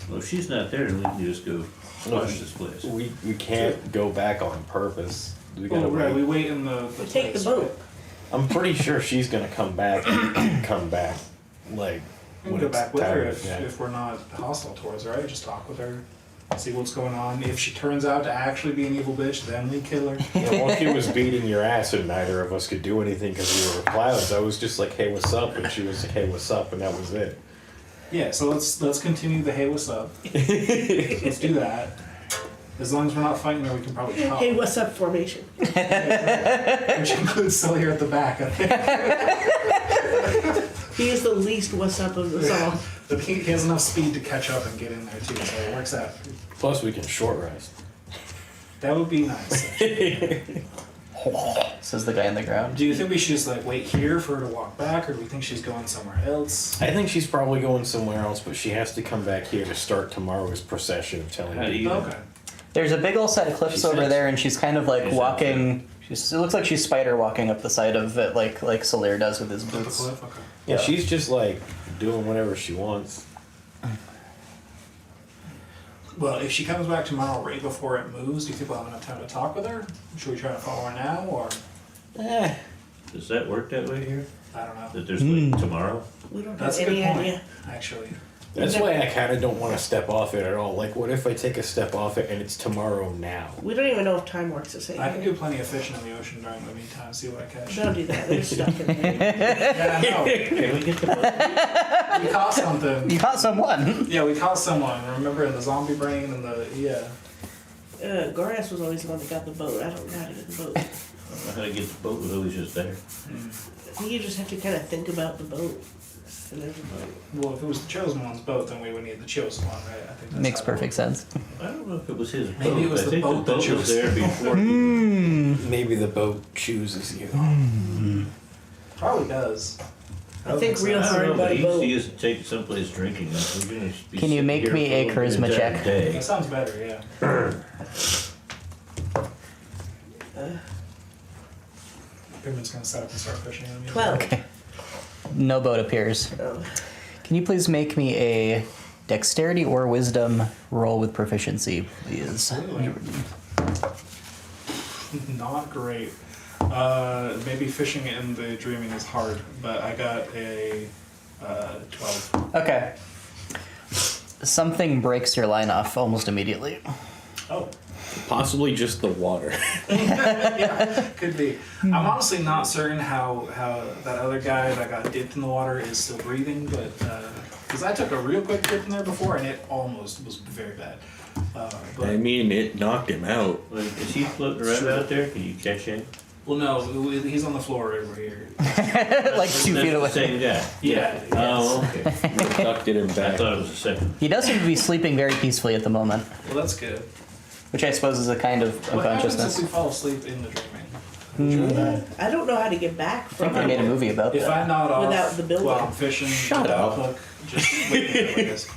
Well, if she's not there, then we can just go squash this place. We can't go back on purpose. We gotta Well, right. wait. We wait in the We take the place, boat. right? I'm pretty sure she's gonna come back. Like We when can go it's back with her time, if, yeah. if we're not hostile towards her, right? Just talk with her, see what's going on. If she turns out to actually be an evil bitch, then we kill her. Yeah, well, she was beating your ass and neither of us could do anything because we were clouds. I was just like, hey, what's up? And she was like, hey, what's up? And that was it. Yeah, so let's continue the hey, what's up? Let's do that. As long as we're not fighting her, we can probably talk. Hey, what's up, formation? Which includes Sawyer at the back, I think. He is the least what's up of us all. But he has enough speed to catch up and get in there too, so it works out. Plus, we can short rest. That would be nice. Says the guy on the ground. Do you think we should just like wait here for her to walk back, or do we think she's going somewhere else? I think she's probably going somewhere else, but she has to come back here to start tomorrow's procession of telling How do people. you- Okay. There's a big old set of cliffs She's over fast. there, and she's kind of like She's walking. It looks like she's spider walking up the side of it, like Soler does with his Up the boots. cliff? Okay. Yeah, she's just like doing whatever she wants. Well, if she comes back tomorrow right before it moves, do you think we'll have enough time to talk with her? Should we try to follow her now, or Does that work that way here? I don't know? That there's like tomorrow? We don't That's a have good any point, idea. actually. That's why I kind of don't want to step off it at all. Like, what if I take a step off it and it's tomorrow now? We don't even know if time works the same. I can do plenty of fishing in the ocean during the meantime, see what I catch. Don't do that. There's stuff in there. Yeah, I know. Can we get the boat? We caught something. You caught someone. Yeah, we caught someone. Remember in the zombie brain and the Goras was always the one that got the boat. I don't know how to get the boat. I don't know how to get the boat with always just there. I think you just have to kind of think about the boat. And there's a boat. Well, if it was the chosen one's boat, then we would need the chosen one, right? I think that's Makes how it perfect works. sense. I don't know if it was his boat. Maybe it was I the think boat the that boat chose was there before. Maybe the boat chooses you. Probably does. I think real I hard don't know, about but a boat. he used to take someplace drinking. We're gonna be Can you sitting make here me for a the charisma entire check? day. That sounds better, yeah. Goodman's gonna set up and start fishing on me. 12. Okay. No boat appears. Oh. Can you please make me a dexterity or wisdom roll with proficiency, please? Really? Not great. Maybe fishing in the dreaming is hard, but I got a 12. Okay. Something breaks your line off almost immediately. Oh, Possibly just the water. yeah, could be. I'm honestly not certain how that other guy that got dipped in the water is still breathing, but because I took a real quick dip in there before and it almost was very bad. But I mean, it knocked him out. Like, is he floating around out there? Can you catch him? Well, no, he's on the floor over here. like 2 feet away. Same guy. Yeah. Oh, okay. Abducted him I back. thought it was the second. He does seem to be sleeping very peacefully at the moment, Well, that's good. which I suppose is a kind of What happens if unconsciousness. we fall asleep in the dreaming? I don't know how to get back I think from they made a movie about If I that. nod off Without the building. while I'm fishing, Shut to the up. hook, just leave me like this.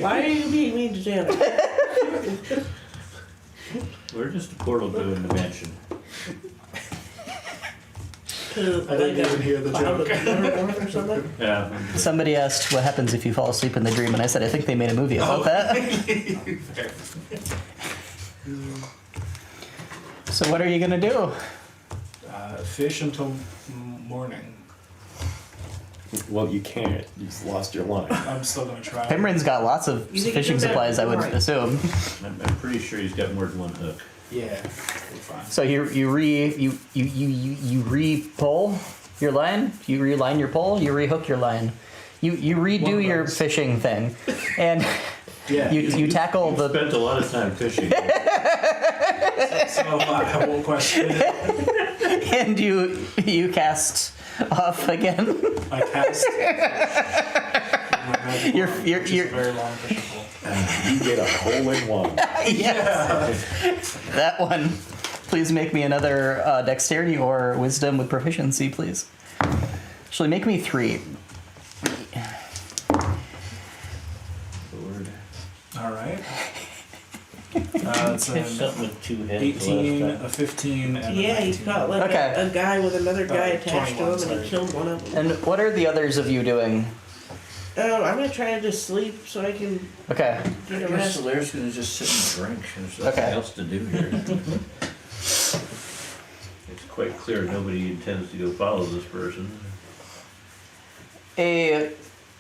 Why are you being mean to Janet? We're just a portal to a dimension. To, I didn't even hear the cloud of joke. Leavenworth or something? Yeah. Somebody asked what happens if you fall asleep in the dream, and I said I think they made a movie about that. Fair. So what are you gonna do? Fish until morning. Well, you can't. You just lost your line. I'm still gonna try. Pimrin's got lots of You think fishing you can supplies, I would right. assume. I'm pretty sure he's got more than one hook. Yeah, we're fine. So you re-pull your line, you reline your pole, you rehook your line, you One redo of your those. fishing thing, and Yeah. you tackle You the spent a lot of time fishing. So I won't question it. and you cast off again. I cast. My magic You're- wand, you're- which you're- is a very long fishing pole. You get a hole in one. Yes, that one. Please make me another dexterity or wisdom with proficiency, please. Actually, make me 3. Lord. All right. It's Catch an something with 2 heads 18, last a time. 15, and Yeah, a he 19. caught like Okay. a guy with another guy attached to 21, him and sorry. he killed one of them. And what are the others of you doing? I'm gonna try to just sleep so I can Okay. get a I guess rest. Solaire's gonna just sit and drink. There's nothing Okay. else to do here. It's quite clear nobody intends to go follow this person. A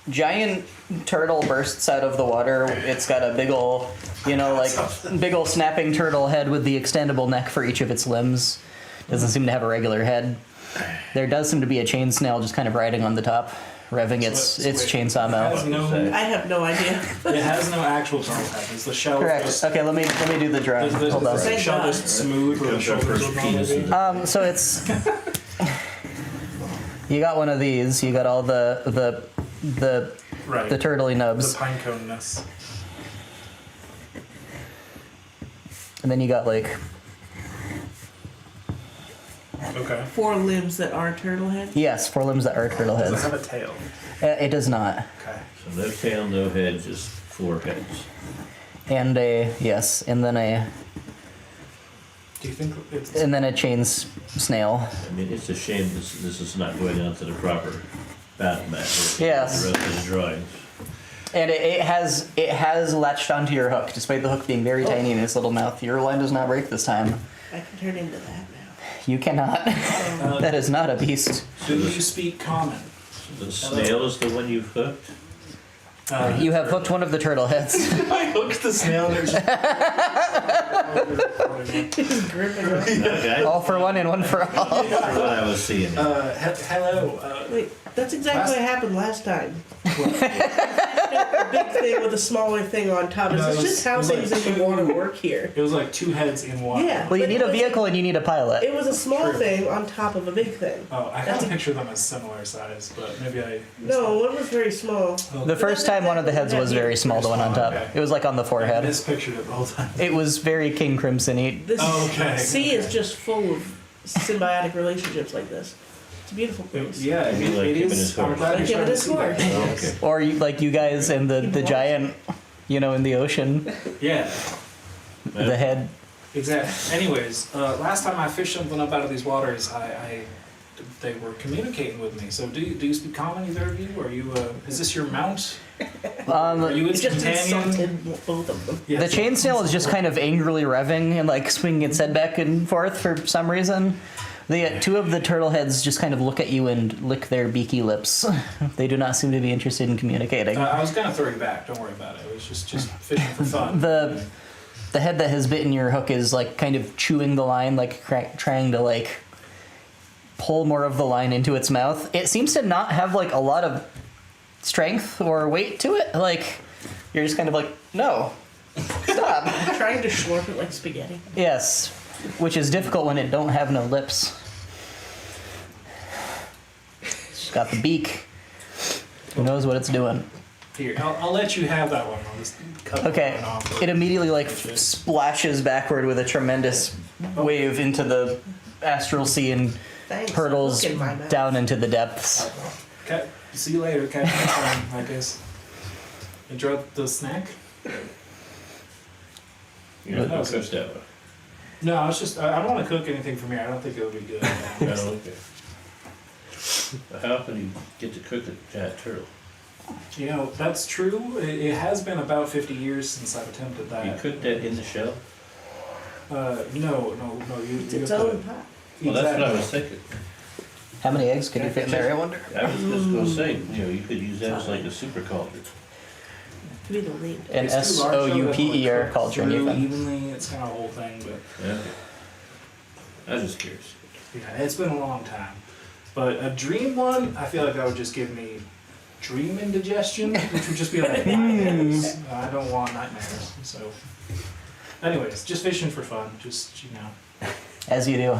giant turtle bursts out of the water. It's got a big ol', big ol' snapping turtle head with the extendable neck for each of its limbs. Doesn't seem to have a regular head. There does seem to be a chain snail just kind of riding on the top, revving its Wait, chainsaw It has mouth. no. I have no idea. It has no actual turtle head. It's the shell. Correct. Just, Okay, let me do the drawing. Is the Hold on. Thank shell God. just smooth where the Comes up shoulders first would penis normally be? and- So it's you got one of these. You got all the Right. the turtley The nubs, pine cone-ness. and then you got like Okay. 4 limbs that are turtle heads. yes, 4 limbs that are turtle Does it heads. have a tail? It does not. Okay. So no tail, no head, just 4 heads. And a yes, and then a Do you think it's? and then a chain snail. I mean, it's a shame this is not going on to the proper battle map. Yes. The rest of the drawings. And it has latched onto your hook, despite the hook being very tiny in its little mouth. Your line does not break this time. I can turn into that now. You cannot. That is not a beast. Do you speak common? The snail is the one you've hooked? You have hooked one of the turtle heads. I hooked the snail. There's Gripping her. Okay. All for one and one for all. That's what I was seeing. Hello. Wait, that's exactly what happened last time. A big thing with a smaller thing on top. Is No, this it was- just how it was things like in the water work here? It was like 2 heads in one. Yeah. Well, you but need it a was- vehicle and you need a pilot. It was a small True. thing on top of a big thing. Oh, I kind That's of a- picture them as similar size, but maybe I. No, one was very small. The first time one of the heads was very small, the one on top. It was like on the I forehead. mispictured it the whole time. It was very King Crimson-y. This Okay. sea is just full of symbiotic relationships like this. It's a beautiful place. Yeah, I mean, Like it him and is. his I'm horse. glad Like you're him and starting to his see that. horse. Okay. Or like you guys and the giant, in the ocean, Yeah, the head. exactly. Anyways, last time I fished something up out of these waters, they were communicating with me. So do you speak common, either of you? Are you? Is this your mount? Are you It its just companion? insulted both of them. Yes. The chain snail is just kind of angrily revving and like swinging its head back and forth for some reason. The 2 of the turtle heads just kind of look at you and lick their beaky lips. They do not seem to be interested in communicating. I was gonna throw you back. Don't worry about it. It was just fishing for fun. The head that has bitten your hook is like kind of chewing the line, like trying to like pull more of the line into its mouth. It seems to not have like a lot of strength or weight to it. Like you're just kind of like, no, stop. Trying to slurp it like spaghetti. Yes. which is difficult when it don't have no lips. It's got the beak. Who knows what it's doing? Here, I'll let you have that one. I'll just cut that Okay, one off. it immediately like splashes backward with a tremendous wave into the astral sea and Thanks. hurtles Look in my mouth. down into the depths. Okay, see you later. Catch you next time, I guess. Enjoy the snack? You know, That was cooked that one. No, I was just, I don't want to cook anything for me. I don't think it would be good. Oh, okay. How can you get to cook a giant turtle? You know, that's true. It has been about 50 years since I've attempted that. You cook that in the shell? No. You It's have its to- own pot. Well, that's what I was Exactly. thinking. How many eggs could you fit in there, I wonder? I was just gonna say, you know, you could use that as like a super cauldron. To be the lead. An It's too large, though, it doesn't SOUPER cook cauldron, through even. evenly. It's kind of a whole thing, but Yeah. I was just curious. yeah, it's been a long time. But a dream one, I feel like that would just give me dream indigestion, which would just be like nightmares. I don't want nightmares. So, anyways, just fishing for fun. Just As you do.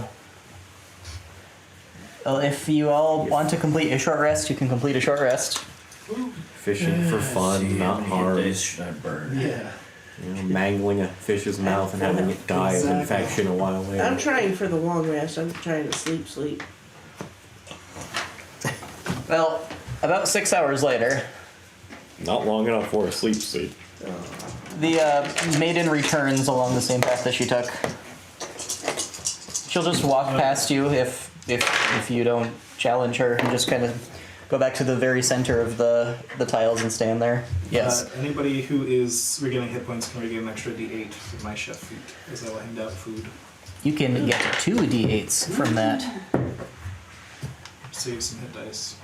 Well, if you all want to complete a short rest, you can complete a short rest. Fishing for fun, not harms. Should I burn? Yeah. You know, mangling a fish's mouth and having it die of Exactly. infection a while later. I'm trying for the long rest. I'm trying to sleep. Well, about 6 hours later, Not long enough for a sleep. the maiden returns along the same path that she took. She'll just walk past you if you don't challenge her, and just kind of go back to the very center of the tiles and stand there. Yes. Anybody who is regaining hit points can regain an extra D8 with my chef feat as I will hand out food. You can get 2 d8s from that. Save some hit dice.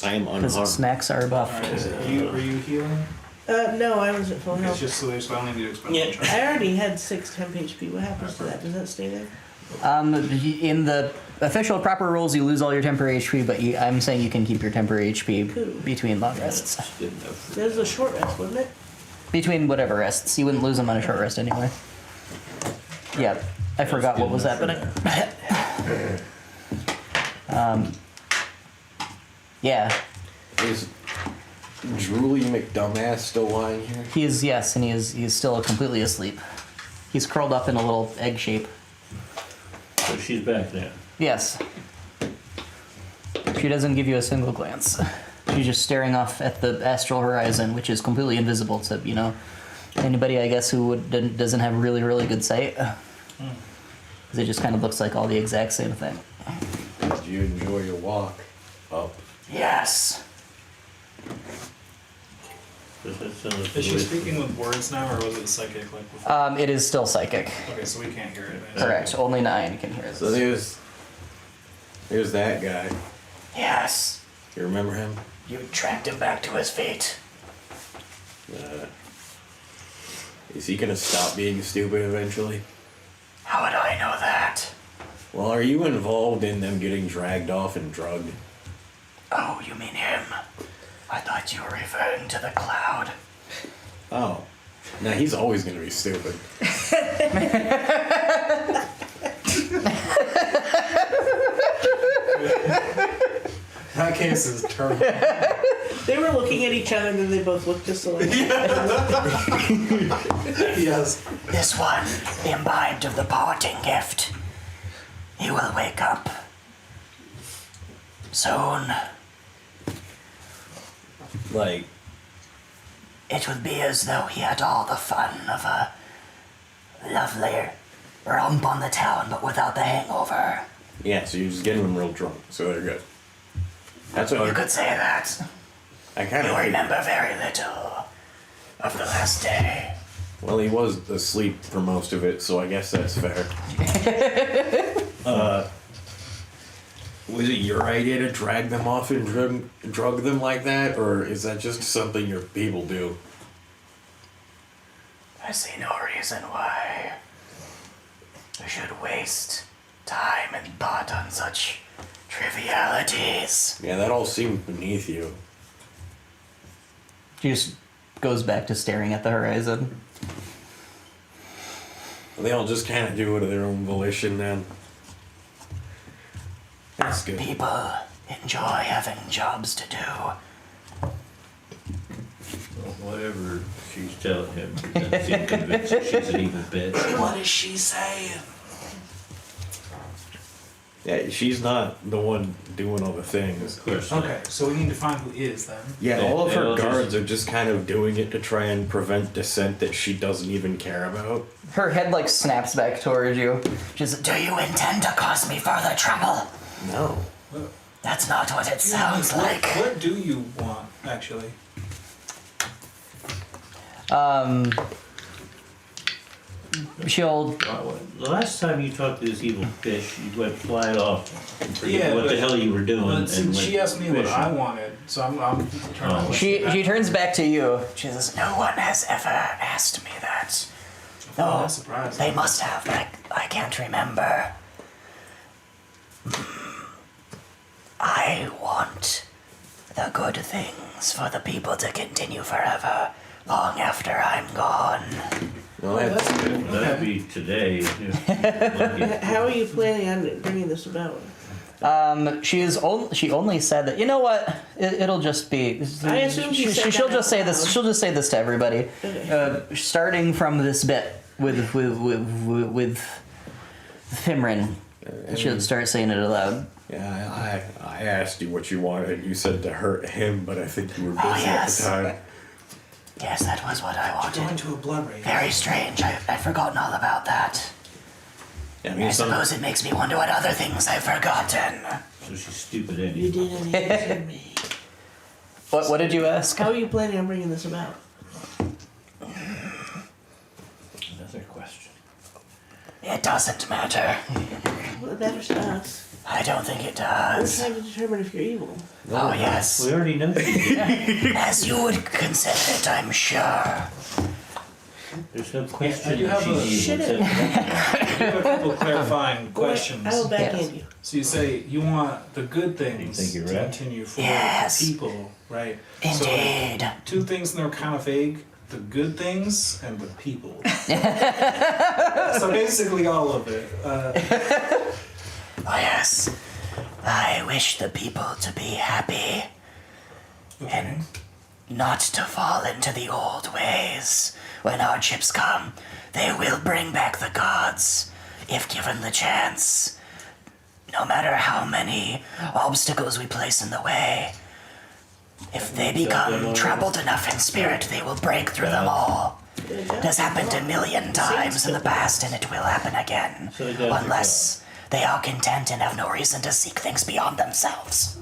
I am Because unharmed. snacks are buffed. Alright, are you healing? No, I was at full It's health. just so I only need to expend one charge. I already had 6 temp HP. What happens to that? Does that stay there? In the official proper rules, you lose all your temporary HP, but I'm saying you can keep your temporary HP Cool. between long rests. Good enough. There's a short rest, wasn't it? Between whatever rests. You wouldn't lose them on a short rest anyway. Yeah, I forgot what was happening. Yeah, Is Drooly McDumbass still lying here? he is, yes, and he is still completely asleep. He's curled up in a little egg shape. So she's back now. Yes. She doesn't give you a single glance. She's just staring off at the astral horizon, which is completely invisible to, anybody, I guess, who doesn't have really, really good sight. 'Cause it just kind of looks like all the exact same thing. Did you enjoy your walk up? Yes. Does that sound like Is she the way- speaking with words now, or was it psychic like before? It is still psychic. Okay, so we can't hear it. Correct. Only 9 can hear So this. there's that guy. Yes. You remember him? You dragged him back to his fate. Is he gonna stop being stupid eventually? How would I know that? Well, are you involved in them getting dragged off and drugged? Oh, you mean him? I thought you were referring to the cloud. Oh. Now he's always gonna be stupid. That case is terrible. They were looking at each other and then they both looked just alike. Yes. This one, imbibed of the parting gift. He will wake up. Soon. Like, It would be as though he had all the fun of a lovely romp on the town, but without the hangover. yeah, so you're just getting them real drunk, so they're good. That's what You could say that. I kind You of remember very little of the last day. Well, he was asleep for most of it, so I guess that's fair. Was it your idea to drag them off and drug them like that, or is that just something your people do? I see no reason why we should waste time and thought on such trivialities. Yeah, that all seemed beneath you. She just goes back to staring at the horizon. They all just kind of do it of their own volition then. That's good. People enjoy having jobs to do. Whatever she's telling him, he doesn't seem convinced that she's an evil bitch. What is she saying? Yeah, she's not the one doing all the things. Of course not. Okay, so we need to find who is then. Yeah, They- all of her they'll guards are just kind of doing it to try and prevent dissent that she doesn't even care about. Her head like snaps back towards you. She's, do you intend to cause me further trouble? No. That's not what it sounds like. What do you want, actually? She'll. The last time you talked to this evil bitch, you went flying off. And forget Yeah, what the but- hell you were doing. But since she went asked me what fishing. I wanted, so I'm trying Oh. to She turns back to you. She says, no one has ever asked me that. Oh, that's surprising. They must have, but I can't remember. I want the good things for the people to continue forever, long after I'm gone. Well, that's good. That'd be today. If How are you planning on bringing this about? She only said that. You know what? It'll just be. I assume she said she'll that just say out this. loud. She'll just say this to everybody. Okay. Starting from this bit with Fimrin. She'll start saying it aloud. Yeah, I asked you what you wanted, and you said to hurt him, but I think you were busy yes. at the time. Yes, that was what I Go wanted. into a blood rage. Very strange. I'd forgotten all about that. I I mean, suppose it makes me wonder what other things I've forgotten. so she's stupid You anyway. didn't answer me. What did you ask? How are you planning on bringing this about? Another question. It doesn't matter. Well, it matters to us. I don't think it We're does. trying to determine if you're evil. Oh, yes. We already know she's evil. As you would consider it, I'm sure. There's no question I do that have a- she's evil. Shit. I have a couple clarifying questions. I will backhand Yes. you. So you say you want the good things think you're to right? continue for Yes. the people, right? Indeed. So two things that are kind of vague: the good things and the people. So basically, all of it. Oh, yes. I wish the people to be happy Okay. not to fall into the old ways. When hardships come, they will bring back the gods, if given the chance. No matter how many obstacles we place in the way, if they become troubled enough in spirit, they will break through them all. It has happened a million times in the past, and it will happen again. So it does Unless they are content and have no reason to seek things beyond themselves.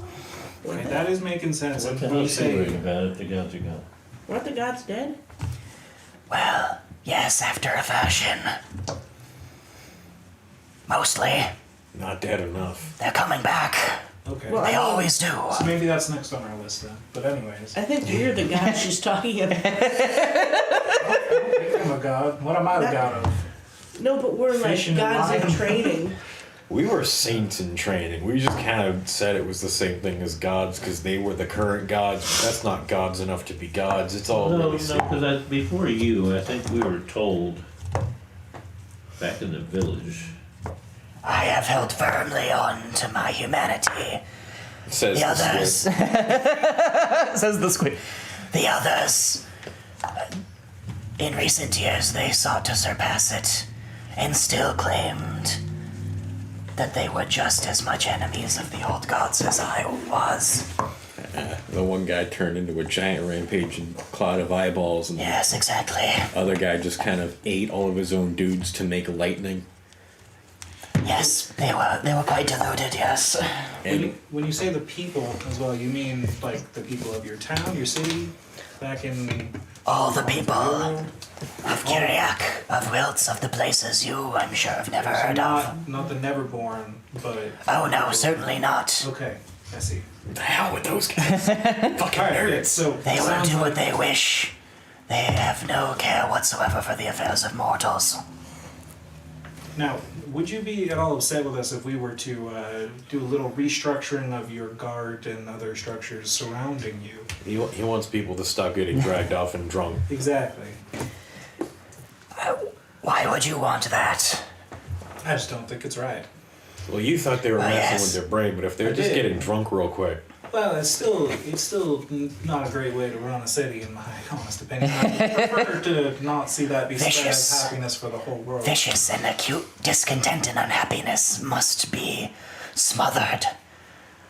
Okay, that is making sense. What And the when hell you is she worried say about if the gods are gone? Weren't the gods dead? Well, yes, after a fashion. Mostly. Not dead enough. They're coming back. okay, Well, They I mean- always do. so maybe that's next on our list then. But anyways, I think you're the god she's talking about. I'm a god. What am I the god of? No, but we're like Fishing and gods in mining. training. We were saints in training. We just kind of said it was the same thing as gods because they were the current gods. But that's not gods enough to be gods. It's all No, really no, simple. because before you, I think we were told back in the village. I have held firmly on to my humanity. Says The the others. squid. Says the squid. The others. In recent years, they sought to surpass it and still claimed that they were just as much enemies of the old gods as I was. The one guy turned into a giant rampaging cloud of eyeballs, and Yes, exactly. the other guy just kind of ate all of his own dudes to make lightning. Yes, they were quite deluded, yes. And When you say the people as well, you mean like the people of your town, your city, back in All the people of Kiriak, of Wilts, of the places you, I'm sure, have never So heard of. not the Neverborn, but Oh no, certainly not. okay, I see. the hell with those guys. Fucking Alright, nerds. so They will sounds do what like- they wish. They have no care whatsoever for the affairs of mortals. Now, would you be at all upset with us if we were to do a little restructuring of your guard and other structures surrounding you? He wants people to stop getting dragged off and drunk. Exactly. Why would you want that? I just don't think it's right. Well, you thought they were messing yes. with their brain, but if they're I just did. getting drunk real quick, Well, it's still not a great way to run a city, in my honest opinion. I prefer to not see that be spread as Vicious. happiness for the whole world. Vicious and acute discontent and unhappiness must be smothered,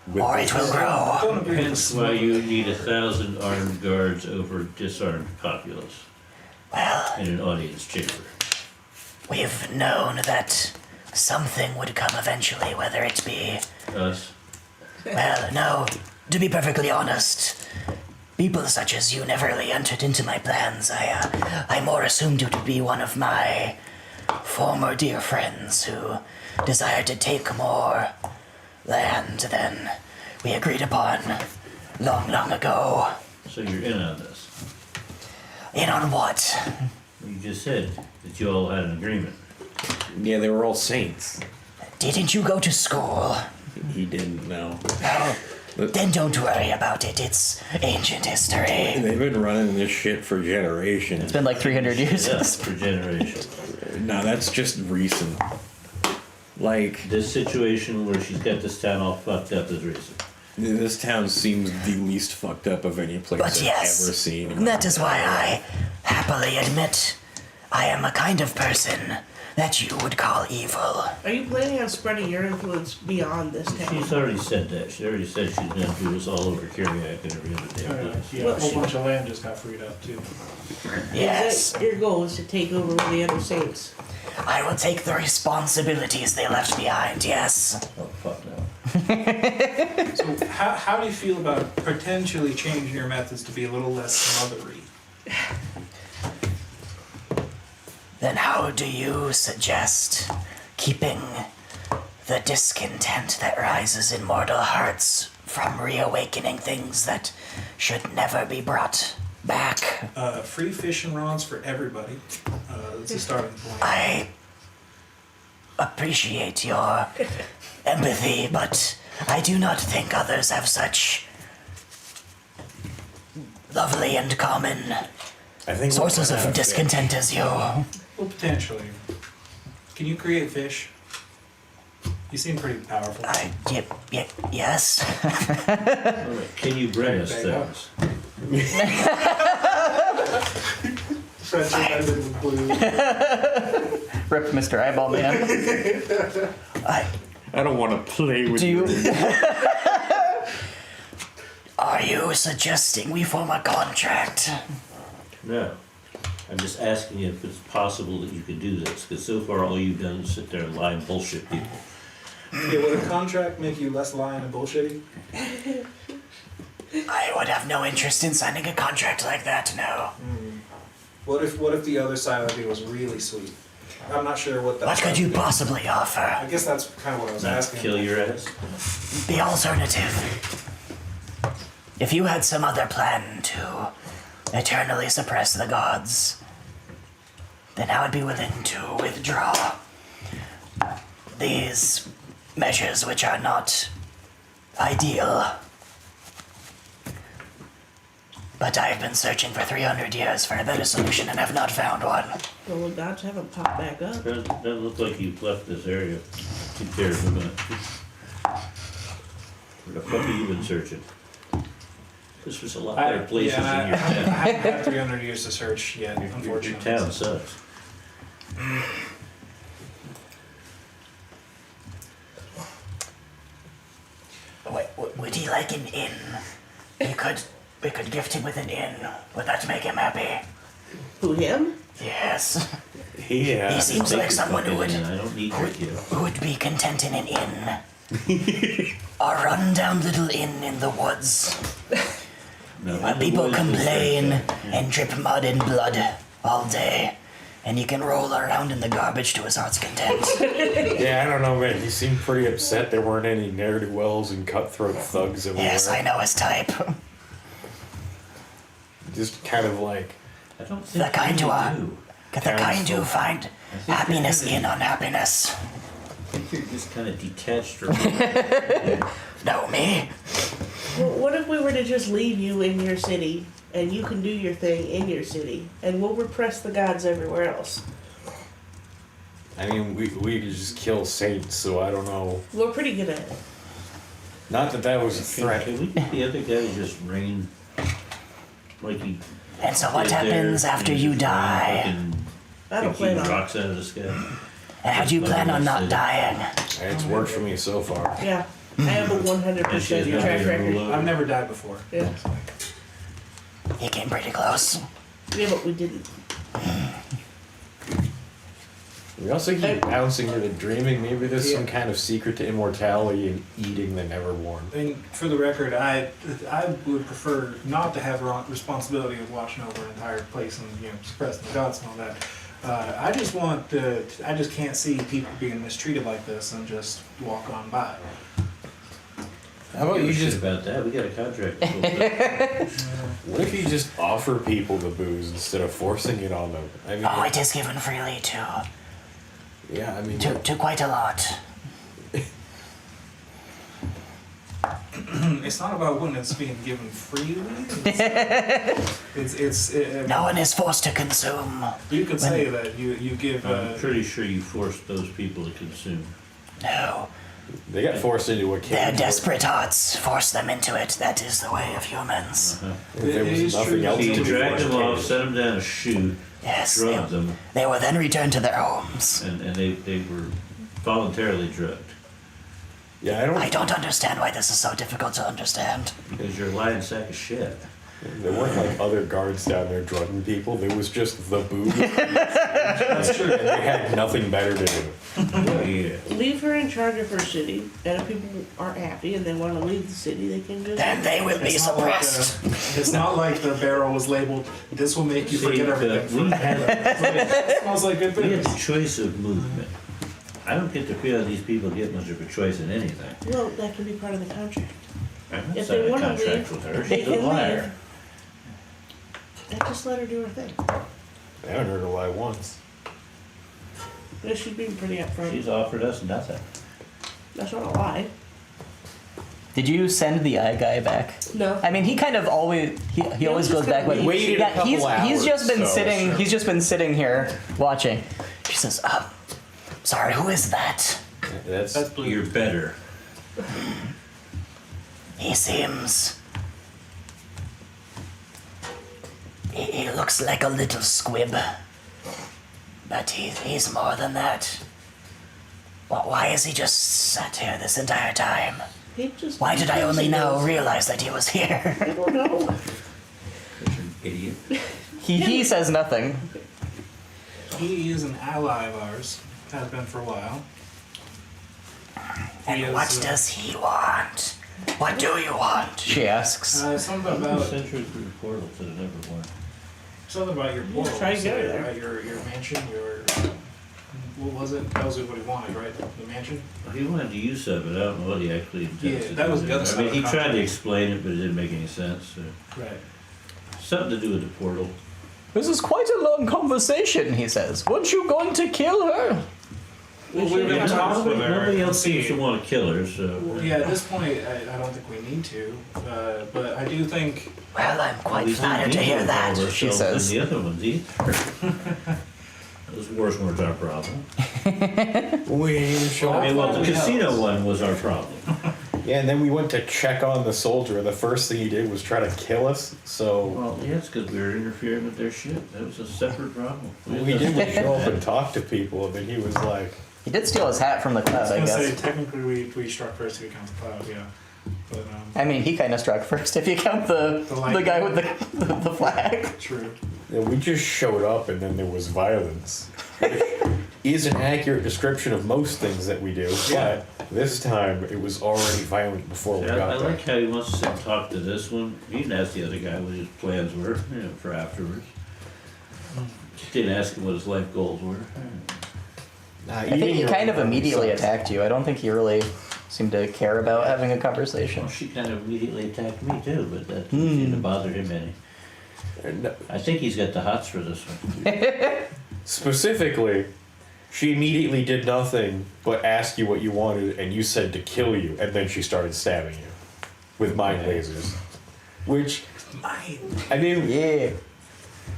with or it will grow. I don't agree with Hence why you need 1,000 armed guards over disarmed populace Well, in an audience chamber. we've known that something would come eventually, whether it be... Us? Well, no, to be perfectly honest, people such as you never really entered into my plans. I more assumed you to be one of my former dear friends who desired to take more land than we agreed upon long, long ago. So you're in on this. In on what? You just said that you all had an agreement. Yeah, they were all saints. Didn't you go to school? He didn't know. No. Then don't worry about it. It's ancient history. They've been running this shit for generations. It's been like 300 years. Yes, for generations. No, that's just recent. Like, This situation where she's got this town all fucked up is recent. this town seems the least fucked up of any place But I've yes, ever seen. that is why I happily admit I am a kind of person that you would call evil. Are you planning on spreading your influence beyond this town? She's already said that. She already said she's gonna do this all over Kiriak and every other damn place. Yeah, a whole bunch of land just got freed up too. Yes, Your goal is to take over with the other saints. I will take the responsibilities they left behind, yes. Oh, fuck no. So how do you feel about potentially changing your methods to be a little less smothery? Then how do you suggest keeping the discontent that rises in mortal hearts from reawakening things that should never be brought back? Free fishing rods for everybody. That's a starting point. I appreciate your empathy, but I do not think others have such lovely and common I think sources of discontent as you. Well, potentially. Can you create fish? You seem pretty powerful. Yes. Alright, can you bring us There you go. things? French amended with blue. Rip Mr. Eyeball Man. I don't want to play with Do you. you? Are you suggesting we form a contract? No. I'm just asking you if it's possible that you could do this, because so far all you've done is sit there and lie and bullshit people. Yeah, would a contract make you less lying and bullshitty? I would have no interest in signing a contract like that, no. What if the other side of the deal was really sweet? I'm not sure what that. What could you possibly offer? I guess that's kind of what I was Not asking. kill your ass? The alternative. If you had some other plan to eternally suppress the gods, then I would be willing to withdraw these measures, which are not ideal. But I've been searching for 300 years for a better solution and have not found one. Well, the gods haven't popped back up. Doesn't look like you've left this area too terribly much. Where the fuck have you been searching? This was a lot better places in your I town. haven't had 300 years to search yet, Your unfortunately. town sucks. Would he like an inn? We could gift him with an inn. Would that make him happy? Who, him? Yes. Yeah. He seems like someone who would I don't need your gift. who would be content in an inn. A rundown little inn in the woods. No, Where in the people woods is complain okay. and drip mud and blood all day. And he can roll around in the garbage to his heart's content. Yeah, I don't know, man. He seemed pretty upset there weren't any ne'er-do-wells and cutthroat thugs everywhere. Yes, I know his type. Just kind of like, I don't think The kind you who are- do. The kind who find think happiness you're in unhappiness. I think you're just kind of detached from No, me? Well, what if we were to just leave you in your city and you can do your thing in your city and we'll repress the gods everywhere else? I mean, we could just kill saints, so I don't know. We're pretty good at it. Not that that was a threat. Can we get the other guy to just rain like he And so what did there, happens after and you just rain die? fucking I don't plan huge on it. rocks out of the sky. And how do you plan on not dying? It's worked for me so far. Yeah. I have a 100% track record. I've never died before. Yeah. He came pretty close. Yeah, but we didn't. We also keep bouncing to the dreaming. Maybe there's some kind of secret to immortality in eating the Neverborn. And for the record, I would prefer not to have responsibility of watching over an entire place and suppressing the gods and all that. I just want I just can't see people being mistreated like this and just walk on by. How about you just? about that? We got a contract. What if you just offer people the booze instead of forcing it on them? I mean, Oh, it is given freely too. yeah, I mean, To quite a lot. It's not about when it's being given freely. No one is forced to consume. You could say that you give. I'm pretty sure you forced those people to consume. No. they got forced into a Their cage. desperate hearts force them into it. That is the way of humans. If there It is was nothing true. else So to you be dragged them forced off, to. set them down a chute, Yes. drugged them, They will then return to their homes. and they were voluntarily drugged. Yeah, I don't understand why this is so difficult to understand. Because you're a lying sack of shit. There weren't like other guards down there drugging people. There was just the booze. That's true. And they had nothing better to do. Yeah. Leave her in charge of her city, and if people aren't happy and they want to leave the city, they can just. Then they will be It's not like suppressed. it's not like the barrel was labeled. This will make you See, forget everything. we had It smells like good we had things. the choice of movement. I don't get the feel these people get much of a choice in anything. Well, that can be part of the contract. I'm not If signing they a wanna contract leave, with her. they She's a can liar. leave. And just let her do her thing. I haven't heard her lie once. Yeah, she's being pretty upfront. She's offered us nothing. That's not a lie. Did you send the eye guy back? No. I mean, he kind of always he always just goes back gonna with. waited a couple he's hours, just been so, sitting. sure. He's just been sitting here watching. She says, sorry, who is that?" That's Blue. You're better. He seems. He looks like a little squib. But he's more than that. Why has he just sat here this entire time? He just. Why did I only now realize that he was here? I don't know. Such an idiot. He says nothing. He is an ally of ours. Has been for a while. He And is, what does he want? What do you want? She asks. Something I'm about sent her through the portal to the Neverborn. something about your portal. try and get her there. Right? Your mansion. What was it? That was what he wanted, right? The mansion. He wanted to use that, but I don't know what he actually intends Yeah, to that do was the there. other side I mean, of he the tried to contract. explain it, but it didn't make any sense. So. Right. Something to do with the portal. This is quite a long conversation, he says. Weren't you going to kill her? Well, we're gonna talk with her. Nobody and else seems see. to want to kill her, so. Yeah, at this point, I don't think we need to. But I do think. Well, I'm At quite least flattered we to hear don't that, involve she ourselves says. in the other ones either. Those worst ones our problem. we didn't even show I mean, well, the Probably casino helps. one was our problem. Yeah, and then we went to check on the soldier. The first thing he did was try to kill us. So Well, yeah, it's because we were interfering with their shit. That was a separate problem. what we did was show up and talk to people, and then he was like, He did steal his hat from the I cloud, was I gonna say guess. technically we struck first if we count the cloud, yeah. But I mean, he kind of struck first if you count the The guy with the flag. true. yeah, we just showed up, and then there was violence. Which is an accurate description of most things that we do, Yeah. but this time it was already violent before we I got there. like how he wants to sit and talk to this one. He didn't ask the other guy what his plans were, for afterwards. Didn't ask him what his life goals were. Nah, I think he kind of immediately attacked you. I don't think he really seemed to care about having a conversation. Well, she kind of immediately attacked me too, but that didn't seem to bother him any. And I think he's got the hots for this one. specifically, she immediately did nothing but ask you what you wanted, and you said to kill you, and then she started stabbing you with mind lasers. Which, Mine. I mean, Yeah.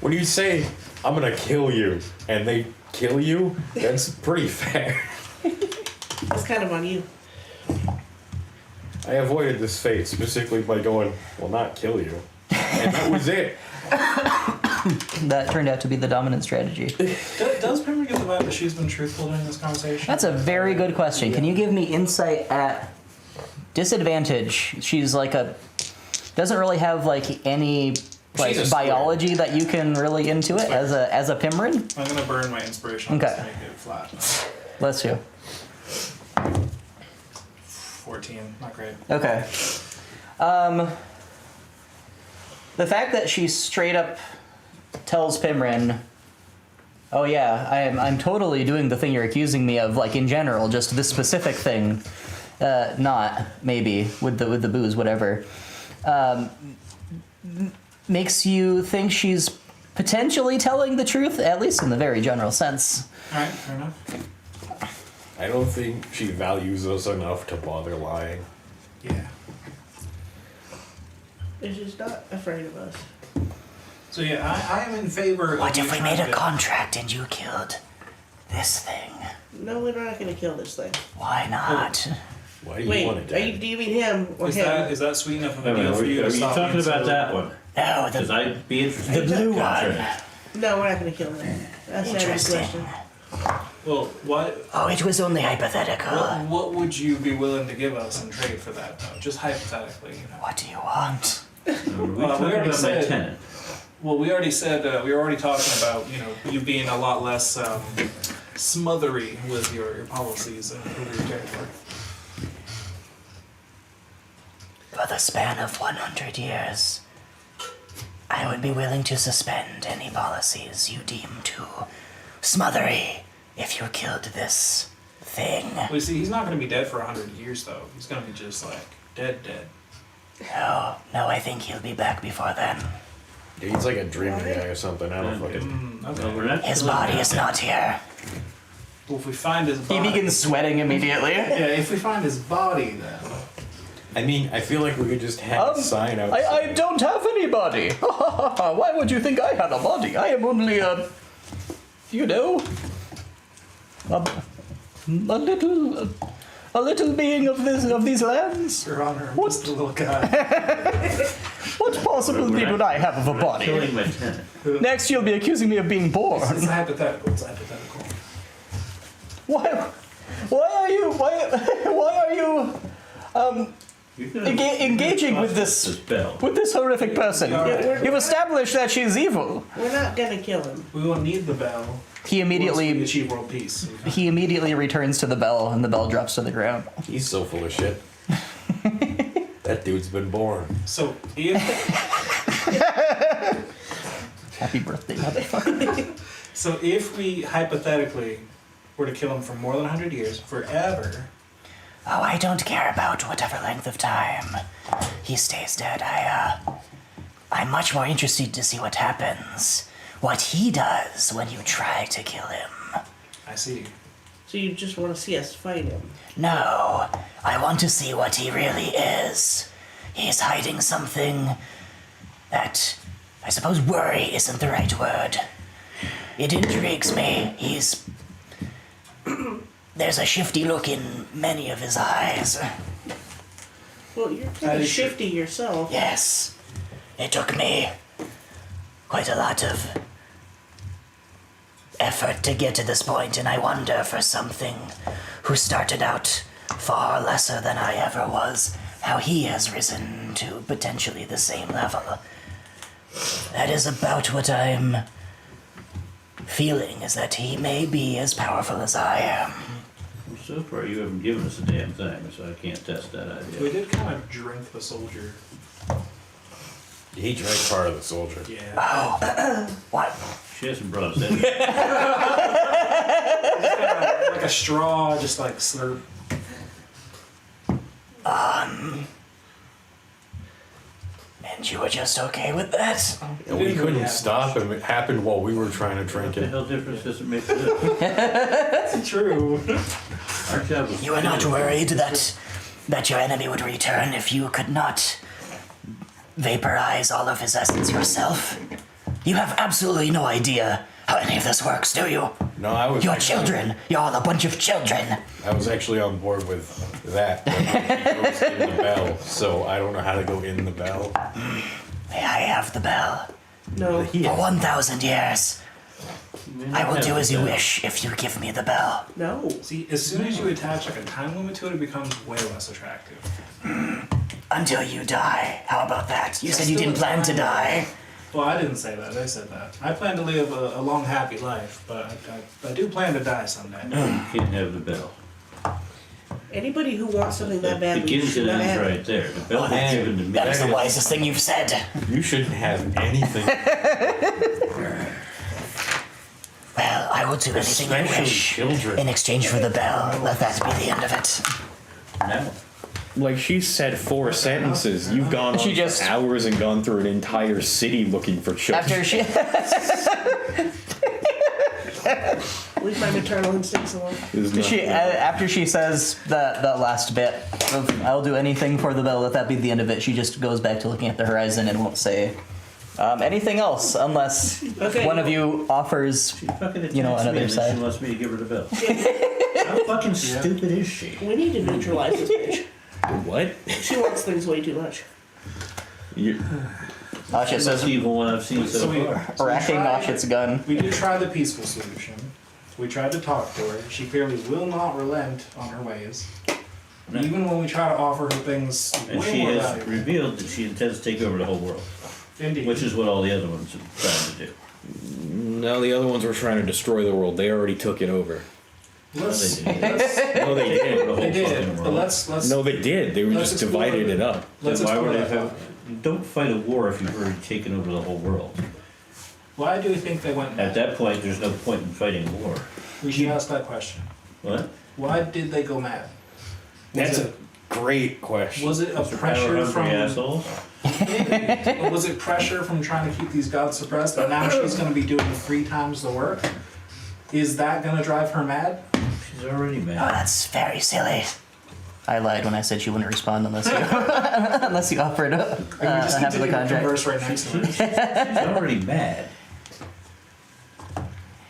when you say I'm gonna kill you, and they kill you, that's pretty fair. That's kind of on you. I avoided this fate specifically by going, well, not kill you. And that was it. That turned out to be the dominant strategy. Does Pimmer get the vibe that she's been truthful during this conversation? That's a very good question. Can you give me insight at disadvantage? She's like doesn't really have like any like She's a biology that you can really into it as a Pimmerin. I'm gonna burn my inspiration on this to Okay. make it flat. Let's do. 14, not great. Okay. The fact that she straight up tells Pimrin, "Oh yeah, I'm totally doing the thing you're accusing me of, like in general, just this specific thing, not maybe with the booze, whatever," makes you think she's potentially telling the truth, at least in the very general sense. Alright, fair enough. I don't think she values us enough to bother lying. Yeah. It's just not afraid of us. So yeah, I am in favor of you trying to- contract and you killed this thing? No, we're not gonna kill this thing. Why not? Why do you Wait, want it do dead? you mean him or Is him? that sweet enough of a Wait a deal minute, for you are to you stop talking being about so- that one? No, Because I'd be interested. the blue in that one. contract. No, we're not gonna kill him. That's not a Interesting. question. Well, what Oh, it was only hypothetical. what would you be willing to give us in trade for that though? Just hypothetically, you know. What do you want? We we talking already about my said- tenant. Well, we already said we were already talking about you being a lot less smothery with your policies and over your territory. For the span of 100 years, I would be willing to suspend any policies you deem too smothery if you killed this thing. Well, you see, he's not going to be dead for 100 years though. He's going to be just like dead. No, I think he'll be back before then. Yeah, he's like a dreaming guy or something. I don't fucking. Okay. Well, we're not His killing body that. is not here. Well, if we find his body, sweating immediately. yeah, if we find his body, then I mean, I feel like we could just hang a sign out. I don't have any body. Why would you think I had a body? I am only a little being of these lands. Your Honor, I'm What? just a little guy. What possible We're need not- would I have of a We're not body? killing my tenant. Next, you'll be accusing me of being born. It's a hypothetical. It's a hypothetical. Why are you You're gonna- engaging you're with gonna this- cost us bell. with this horrific person? Yeah, You've established that she's evil. We're not gonna kill him. We won't need the bell. He Once we immediately achieve world peace. he immediately returns to the bell, and the bell drops to the ground. He's so full of shit. That dude's been born. So if Happy birthday, motherfucker! if we hypothetically were to kill him for more than 100 years, forever, Oh, I don't care about whatever length of time he stays dead. I'm much more interested to see what happens, what he does when you try to kill him. I see. So you just want to see us fight him? No, I want to see what he really is. He's hiding something that, I suppose worry isn't the right word. It intrigues me. There's a shifty look in many of his eyes. Well, you're That kind of is true. shifty yourself. Yes, it took me quite a lot of effort to get to this point, and I wonder for something who started out far lesser than I ever was, how he has risen to potentially the same level. That is about what I'm feeling, is that he may be as powerful as I am. Well, so far, you haven't given us a damn thing, so I can't test that idea. We did kind of drink the soldier. He drank part of the soldier. Yeah. What? She hasn't brought us in. Like a straw, just like slurp. And you were just okay with that? And we couldn't stop him. It happened while we were trying to drink What the it. hell difference does it make to this? True. Our job was You were not worried that your enemy would return if you could not vaporize all of his essence yourself? You have absolutely no idea how any of this works, do you? No, I was. You're children. You're all a bunch of children. I was actually on board with that. But it goes in the bell, so I don't know how to go in the bell. May I have the bell? No. For 1,000 years. I will do as you Yeah. wish if you give me the bell. No. See, as soon as you attach like a time limit to it, it becomes way less attractive. Until you die. How about that? You There's said you still didn't a plan to time. die. Well, I didn't say that. I said that. I plan to live a long, happy life, but I do plan to die someday. No, you can't have the bell. Anybody who wants something that badly Begins should and not ends have it. right there. The bell was man, given to me. That is the wisest thing you've said. You shouldn't have anything. Well, I will do anything you Especially wish. children. In exchange for the bell. Let that be the end of it. Now. Like she said 4 sentences. You've gone on She just- for hours and gone through an entire city looking for children. After she... Leave my maternal instincts alone. There's nothing She, after she says that last bit of "I'll do anything for the bell," let that be the end of it. She just goes back to looking at the horizon and won't say anything else unless Okay. one of you offers. She fucking You know, attacks me another and then side. She wants me to give her the bell. How fucking stupid is she? We need to neutralize this bitch. What? She wants things way too much. Asha She's says, the evil one I've seen so So we- far. racking tried- Ashit's gun. We did try the peaceful solution. We tried to talk to her. She clearly will not relent on her ways. Even when we try to offer her things And way she more has valuable. revealed that she intends to take over the whole world, Indeed. which is what all the other ones are trying to do. No, the other ones were trying to destroy the world. They already took it over. Let's, No, they let's, No, they Take over did. the whole they did, fucking but world. let's No, they did. They were Let's just explore divided it. it up. let's Then why explore would they that have? thought. Don't fight a war if you've already taken over the whole world. Why do you think they went At mad? that point, there's no point in fighting a war. We should ask that question. What? Why did they go mad? That's Was a great question. Was it a Power pressure hungry from? assholes. Maybe. Or was it pressure from trying to keep these gods suppressed? And now she's going to be doing 3 times the work. Is that going to drive her mad? She's already Oh, mad. that's very silly. I lied when I said she wouldn't respond unless you unless you offered We just half of the continue to contract. converse right next to her. She's already mad.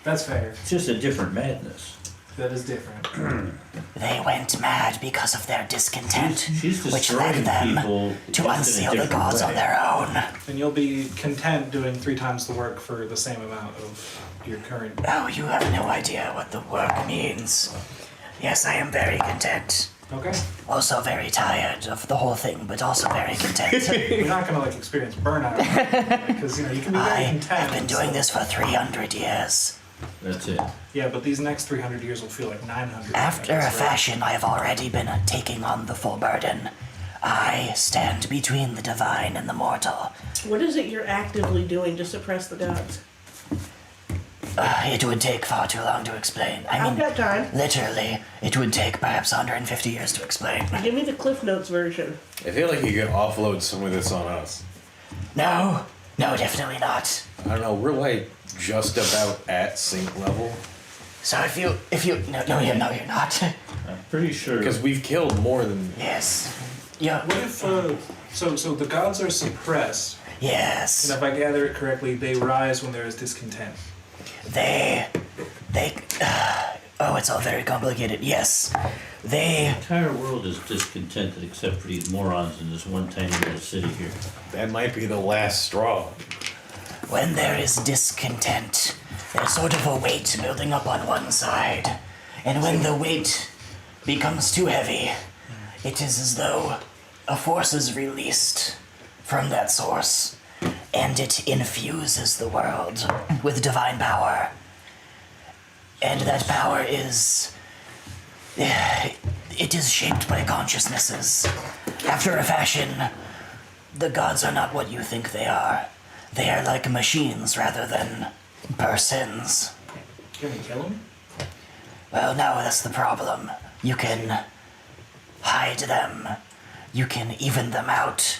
That's fair. It's just a different madness. That is different. They went mad because of their discontent, She's which led destroying them people to just in a unseal the different gods way. on their own. And you'll be content doing 3 times the work for the same amount of your current. Oh, you have no idea what the work means. Yes, I am very content. Okay. Also very tired of the whole thing, but also very content. You're not going to like experience burnout because you know you can be very I content. have been doing this for 300 years. That's it. Yeah, but these next 300 years will feel like 900. After a That's right. fashion, I have already been taking on the full burden. I stand between the divine and the mortal. What is it you're actively doing to suppress the gods? It would take far too long to explain. I I've mean, got time. literally, it would take perhaps 150 years to explain. Give me the Cliff Notes version. I feel like you could offload some of this on us. No, definitely not. I don't know. We're like just about at sync level So if you, no, you're not. I'm pretty sure. because we've killed more than. Yes. Yeah. What if so the gods are suppressed, Yes. and if I gather it correctly, they rise when there is discontent. They, oh, it's all very complicated. Yes. The entire world is discontented except for these morons in this one tiny little city here. That might be the last straw. When there is discontent, there's sort of a weight building up on one side. And when the weight becomes too heavy, it is as though a force is released from that source, and it infuses the world with divine power. And that power is... it is shaped by consciousnesses. After a fashion, the gods are not what you think they are. They are like machines rather than persons. Can we kill them? Well, now that's the problem. You can hide them. You can even them out.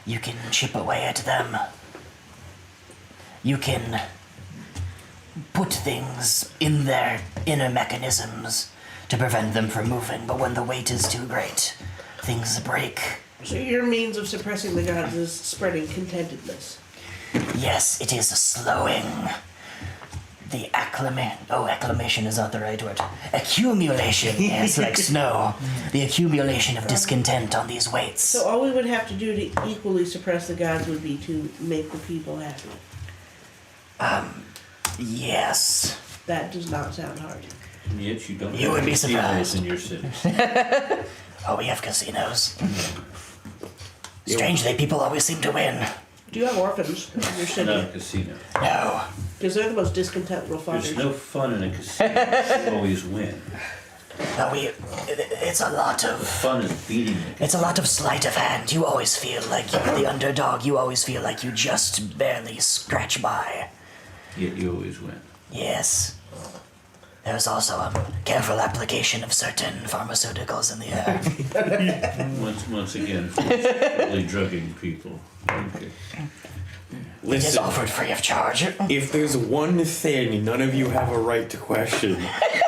You can chip away at them. You can put things in their inner mechanisms to prevent them from moving, but when the weight is too great, things break. So your means of suppressing the gods is spreading contentedness. Yes, it is slowing. The acclamation is not the right word. Accumulation, yes, like snow. The accumulation of discontent on these weights. So all we would have to do to equally suppress the gods would be to make the people happy. Yes. That does not sound hard. And yet you don't You have would be casinos surprised. in your city. Oh, we have casinos. Strangely, people always seem to win. Do you have orphans in your Not a city? casino. No. Because they're the most discontent little There's fuckers. no fun in a casino. You always win. No, it's a lot of... Fun is beating it. It's a lot of sleight of hand. You always feel like you're the underdog. You always feel like you just barely scratch by. Yet you always win. Yes. There's also a careful application of certain pharmaceuticals in the air. Once again, really drugging people. Okay. It is Listen, offered free of charge. if there's one thing none of you have a right to question,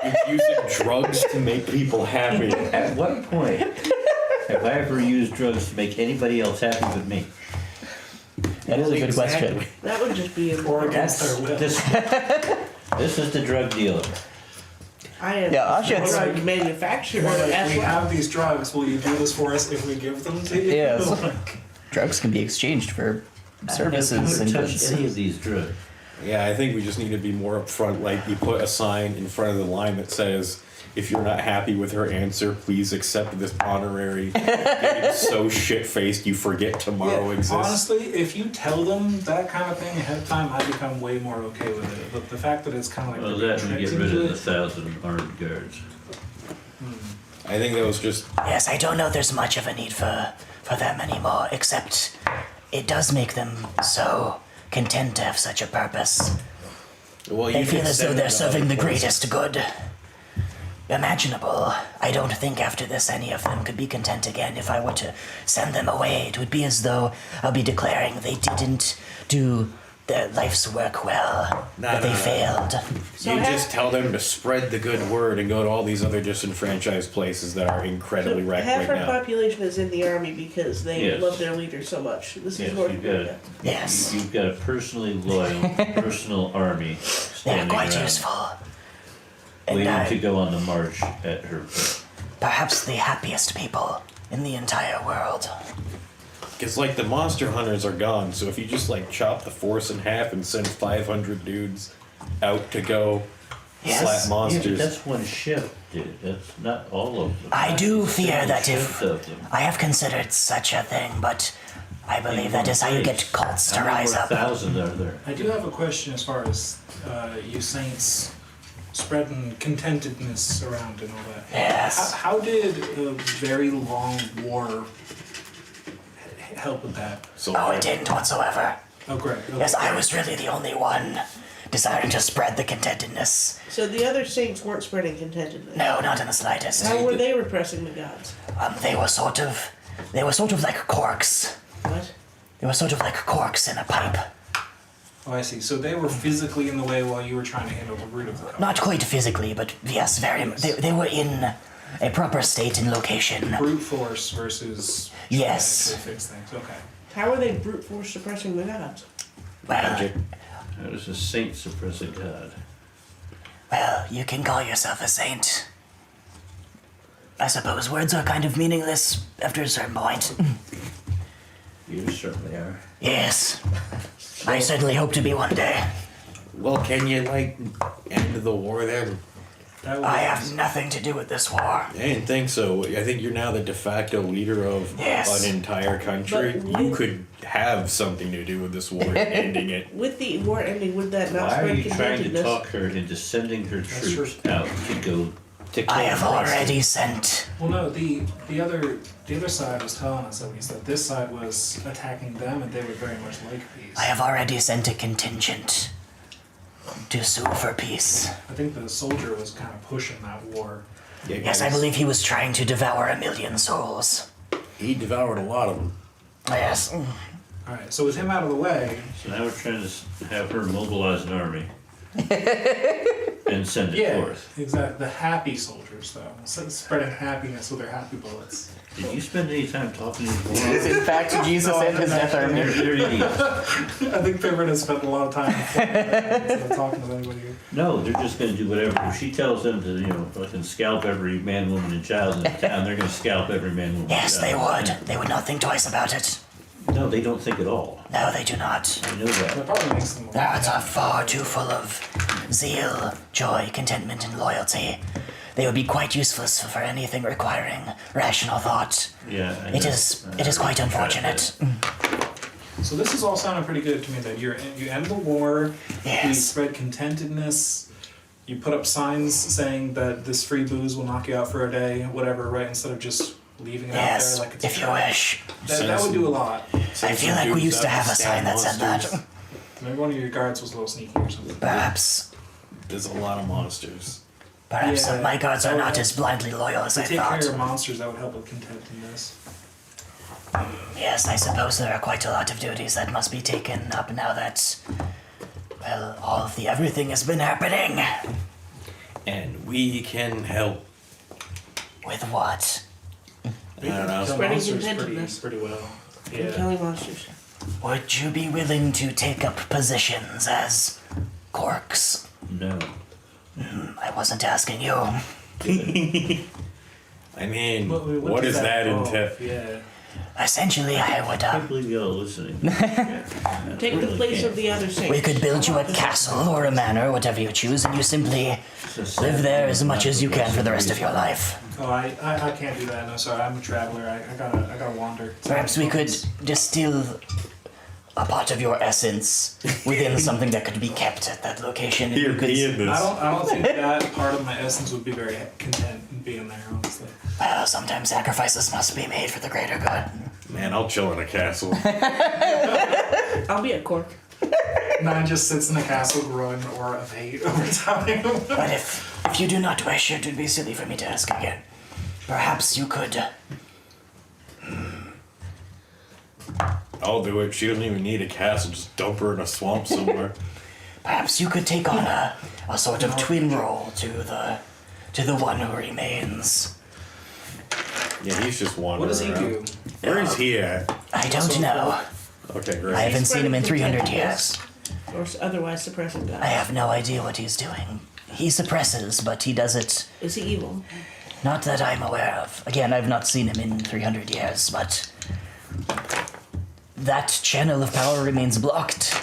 it's using drugs to make people happy. At what point have I ever used drugs to make anybody else happy but me? That is a good question. That would just be Or against That's their will. this is the drug dealer. I am Yeah, a drug manufacturer More like, as we well. have these drugs, will you do this for us if we give them to you? Yes. Drugs can be exchanged for services I've and never touched goods. any of these drugs. Yeah, I think we just need to be more upfront. Like, you put a sign in front of the line that says, if you're not happy with her answer, please accept this honorary. Getting so shit-faced you forget tomorrow Yeah, exists. honestly, if you tell them that kind of thing ahead of time, I become way more okay with it. But the fact that it's kind of like Well, they're that and tricked get rid into of the it, 1,000 armed guards. I think that was just Yes, I don't know there's much of a need for them anymore, except it does make them so content to have such a purpose. well. They You feel could as though send they're them to serving other the places. greatest good imaginable. I don't think after this any of them could be content again. If I were to send them away, it would be as though I'll be declaring they didn't do their life's work well, that they failed. So You have- just tell them to spread the good word and go to all these other disenfranchised places that are incredibly wrecked half right our now. population is in the army because they Yes. love their leader so much. This Yes, is North you've got America. it. Yes, You've got a personally loyal, personal army they are standing quite around, useful. And waiting to I, go on the march at her. perhaps the happiest people in the entire world. Because, like, the monster hunters are gone, so if you just, like, chop the force in half and send 500 dudes out to go Yes. slap Yeah, monsters. but that's one ship, dude. That's not all of them. I do fear that if Shift of them. I have considered such a thing, but I believe that is how you get cults to How many rise more up. 1,000 are there? I do have a question as far as you saints spreading contentedness around and all that. Yes. How did a very long war help with that? So, Oh, it didn't whatsoever. Oh, great. Okay. Yes, I was really the only one desiring to spread the contentedness. So the other saints weren't spreading contentedness. No, not in the slightest. How were they repressing the gods? They were sort of like corks. What? They were sort of like corks in a pipe. Oh, I see. So they were physically in the way while you were trying to handle the root of the cause. Not quite physically, but yes, very. They were in a proper state and location. Brute force versus Yes. trying to fix things. Okay. How are they brute force suppressing the gods? magic. How does a saint suppress a god? Well, you can call yourself a saint. I suppose words are kind of meaningless after a certain point. You certainly are. Yes. I certainly hope to be one day. Well, can you, like, end the war then? That would I be have nothing to do with this war. I didn't think so. I think you're now the de facto leader of Yes. an entire country. But You could have something to do with this war and ending it. With the war ending, would that not Why are spread you trying to contentedness? talk her into sending her That's troops out to go to kill I have monsters? already sent. Well, no. The other side was telling us at least that this side was attacking them, and they would very much like peace. I have already sent a contingent to sue for peace. I think the soldier was kind of pushing that war. Yeah, Yes, I guys, believe he was trying to devour 1,000,000 souls. he devoured a lot of them. Yes. All right. So with him out of the way, So now we're trying to have her mobilize an army. and send it Yeah, forth. exactly. The happy soldiers, though. Spreading happiness with their happy bullets. Did you spend any time talking to the In fact, Jesus and his death army. They're idiots. I think they're gonna spend a lot of time instead of talking to anybody. No, they're just gonna do whatever. If she tells them to, fucking scalp every man, woman, and child in the town, they're gonna scalp every man, woman, Yes, and they child. would. They would not think twice about it. No, they don't think at all. No, they do not. I know that. That probably makes them. Their hearts are far too full of zeal, joy, contentment, and loyalty. They would be quite useless for anything requiring rational thought. Yeah. I It know. is quite unfortunate. So this is all sounding pretty good to me. That you end the war. You Yes. spread contentedness. You put up signs saying that this free booze will knock you out for a day, whatever, right? Instead of just leaving it out Yes, there like it's if a you trap. wish. That would do a lot. I feel like we used to have a sign that said that. Maybe one of your guards was a little sneaky or something. Perhaps. There's a lot of monsters. Perhaps Yeah, my guards are that not would- as blindly loyal as To I take care of thought. monsters, that would help with contentedness. Yes, I suppose there are quite a lot of duties that must be taken up now that, well, all of the everything has been happening. And we can help. With what? I don't know. Kill Spreading monsters contentedness. pretty well. And Yeah. killing monsters. Would you be willing to take up positions as corks? No. I wasn't asking you. I mean, What what does is that involve? entail? Yeah. Essentially, I would, I can't believe y'all are listening. Take the place of the other saints. we could build you a castle or a manor, whatever you choose, and you simply live there as much as you can for the rest of your life. Oh, I can't do that. No, sorry. I'm a traveler. I gotta wander. Perhaps we could distill a part of your essence within something that could be kept at that location. and you could- I don't think that part of my essence would be very content in being there, honestly. Well, sometimes sacrifices must be made for the greater good. Man, I'll chill in a castle. I'll be a cork. Nine just sits in the castle growing an aura of hate over time. But if you do not wish, it would be silly for me to ask again. Perhaps you could. I'll do it. She doesn't even need a castle. Just dump her in a swamp somewhere. Perhaps you could take on a sort of twin role to the one who remains. Yeah, he's just wandering What does he around. do? Where is he at? I don't know. Okay, great. I haven't seen him in 300 years. Or otherwise suppressing God. I have no idea what he's doing. He suppresses, but he does it Is he evil? not that I'm aware of. Again, I've not seen him in 300 years, but that channel of power remains blocked.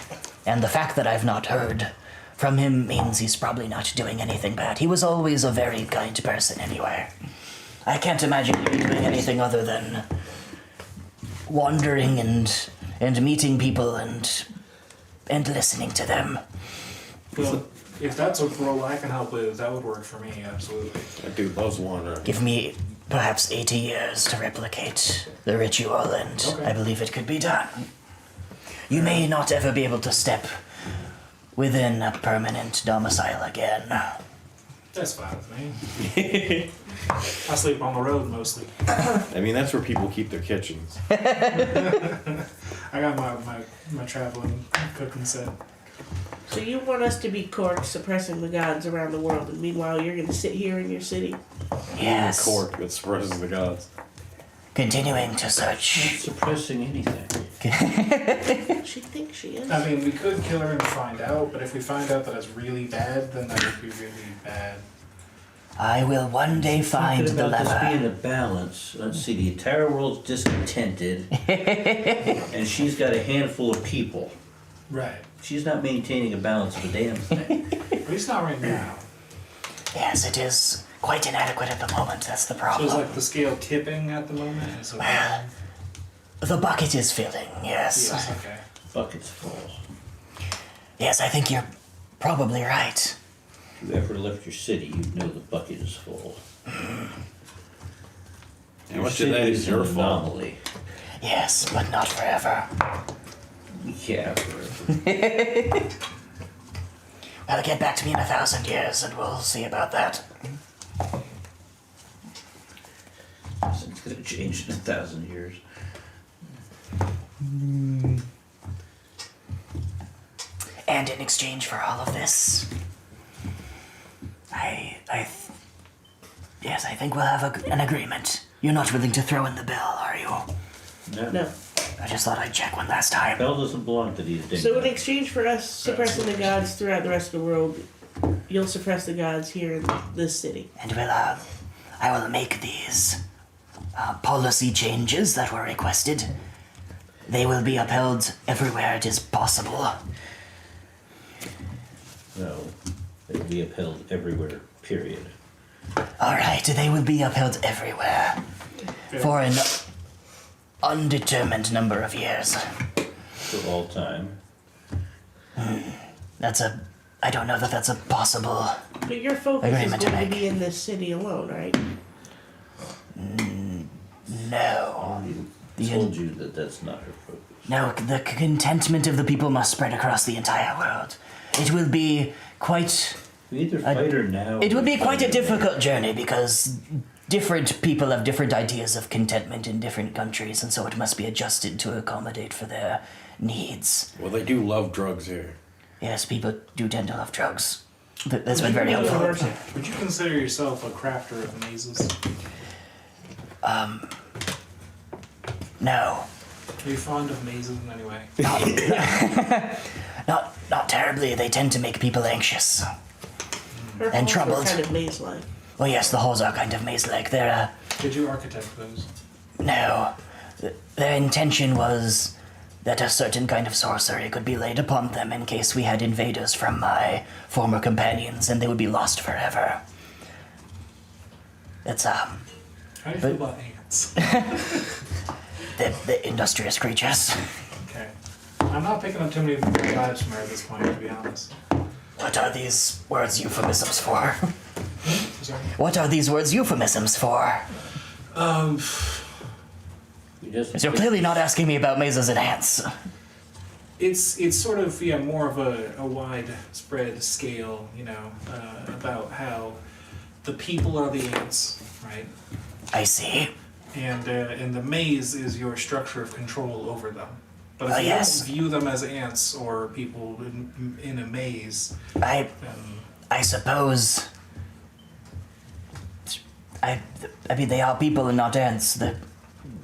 And the fact that I've not heard from him means he's probably not doing anything bad. He was always a very kind person anyway. I can't imagine him doing anything other than wandering and meeting people and listening to them. Well, if that's a role I can help with, that would work for me, absolutely. That dude loves wandering. Give me perhaps 80 years to replicate the ritual, and Okay. I believe it could be done. You may not ever be able to step within a permanent domicile again. That's fine with me. I sleep on the road mostly. I mean, that's where people keep their kitchens. I got my traveling cooking set. So you want us to be corks suppressing the gods around the world, and meanwhile you're going to sit here in your city? Yes. Cork that suppresses the gods. Continuing to Not search. suppressing anything. She thinks she is. I mean, we could kill her and find out, but if we find out that it's really bad, then that would be really bad. I will one day find Something the about this being lever. a balance. Let's see, the entire world's discontented, and she's got a handful of people. Right. She's not maintaining a balance of a damn thing. At least not right now. Yes, it is quite inadequate at the moment. That's the So problem. is like the scale tipping at the moment? Is it Well, the bucket is filling, yes. yes, okay. Bucket's full. Yes, I think you're probably right. If you ever left your city, you'd know the bucket is full. How much of that city is your an fault? anomaly. Yes, but not forever. Yeah, forever. Well, get back to me in 1,000 years and we'll see about that. It's gonna change in 1,000 years. And in exchange for all of this, Yes, I think we'll have an agreement. You're not willing to throw in the bill, are you? No. I just thought I'd check one last time. Bell doesn't belong to these dingoes. So in exchange for us suppressing the gods throughout the rest of the world, you'll suppress the gods here in this city. And I will make these policy changes that were requested. They will be upheld everywhere it is possible. No, it'll be upheld everywhere, period. Alright, they will be upheld everywhere. For an undetermined number of years. For all time. I don't know that that's a possible... But your focus is Agreement to going to make. be in this city alone, right? No. I told you that that's not her focus. No, the contentment of the people must spread across the entire world. It will be quite... We either fight her now. It or will be fight quite a her difficult journey because different people have different ideas of contentment in different countries, and so it must be adjusted to accommodate for their needs. Well, they do love drugs here. Yes, people do tend to love drugs. That's been very helpful. Would you consider yourself a crafter of mazes? No. Are you fond of mazes in any way? Not terribly. They tend to make people anxious. Her And halls are troubled. kind of maze-like. Oh yes, the halls are kind of maze-like. They're, Did you architect those? no. Their intention was that a certain kind of sorcery could be laid upon them in case we had invaders from my former companions, and they would be lost forever. It's, How do you feel about ants? the industrious creatures. Okay. I'm not picking up too many vibes from her at this point, to be honest. What are these words euphemisms for? Sorry? What are these words euphemisms for? We just, Because you're clearly not asking me about mazes and ants. It's sort of more of a widespread scale, about how the people are the ants, right? I see. And the maze is your structure of control over them. But if you yes. don't view them as ants or people in a maze, then I suppose. I mean, they are people and not ants.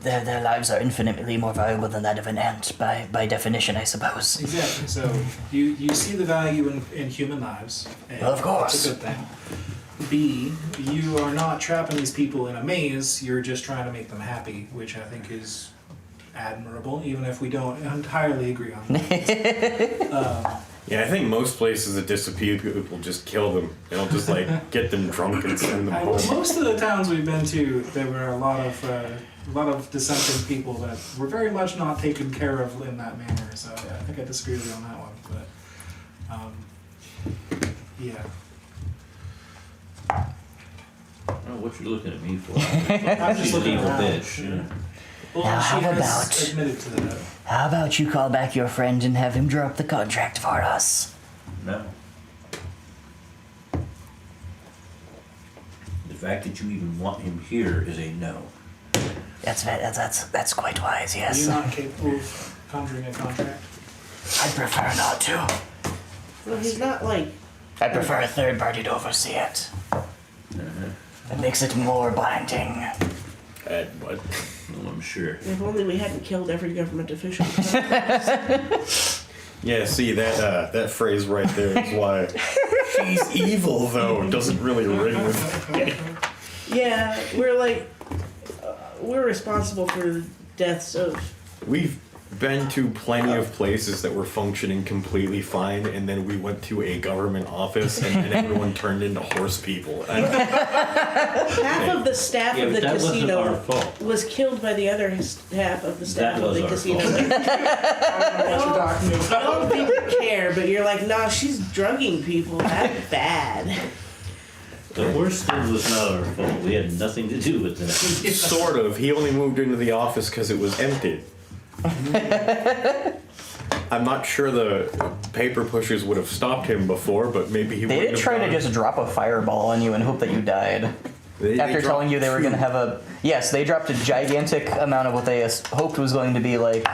Their lives are infinitely more valuable than that of an ant, by definition, I suppose. exactly. So you see the value in human lives. And Well, of course. That's a good thing. B, you are not trapping these people in a maze. You're just trying to make them happy, which I think is admirable, even if we don't entirely agree on that. Yeah, I think most places that disappear people just kill them. They don't just get them drunk and send them home. Most of the towns we've been to, there were a lot of dissenting people that were very much not taken care of in that manner. So yeah, I think I disagree with you on that one. But yeah, I don't know what you're looking at me for. I'm just She's looking an evil around. bitch. Yeah. Well, Now, how she has about- admitted to that. How about you call back your friend and have him draw up the contract for us? No. The fact that you even want him here is a no. That's quite wise, Are yes. you not capable of conjuring a contract? I'd prefer not to. Well, he's not like. I'd prefer a third party to oversee it. It makes it more binding. What? Well, I'm sure. If only we hadn't killed every government official. Yeah, see that phrase right there is why she's evil though doesn't really ring with me. Yeah, we're responsible for the deaths of. We've been to plenty of places that were functioning completely fine, and then we went to a government office, and then everyone turned into horse people. Half of the staff Yeah, of the but that wasn't our casino fault. was killed by the other half of the staff That of was the our casino. fault. I don't know what you're talking about. No people care, but you're like, nah, she's drugging people. That's bad. The worst thing was not our fault. We had nothing to do with that. Sort of. He only moved into the office because it was empty. I'm not sure the paper pushers would have stopped him before, but maybe he They wouldn't did have try to gone. just drop a fireball on you and hope that you died. They After dropped telling you they were going to have a... Yes, they dropped a gigantic amount of what they hoped was going to be like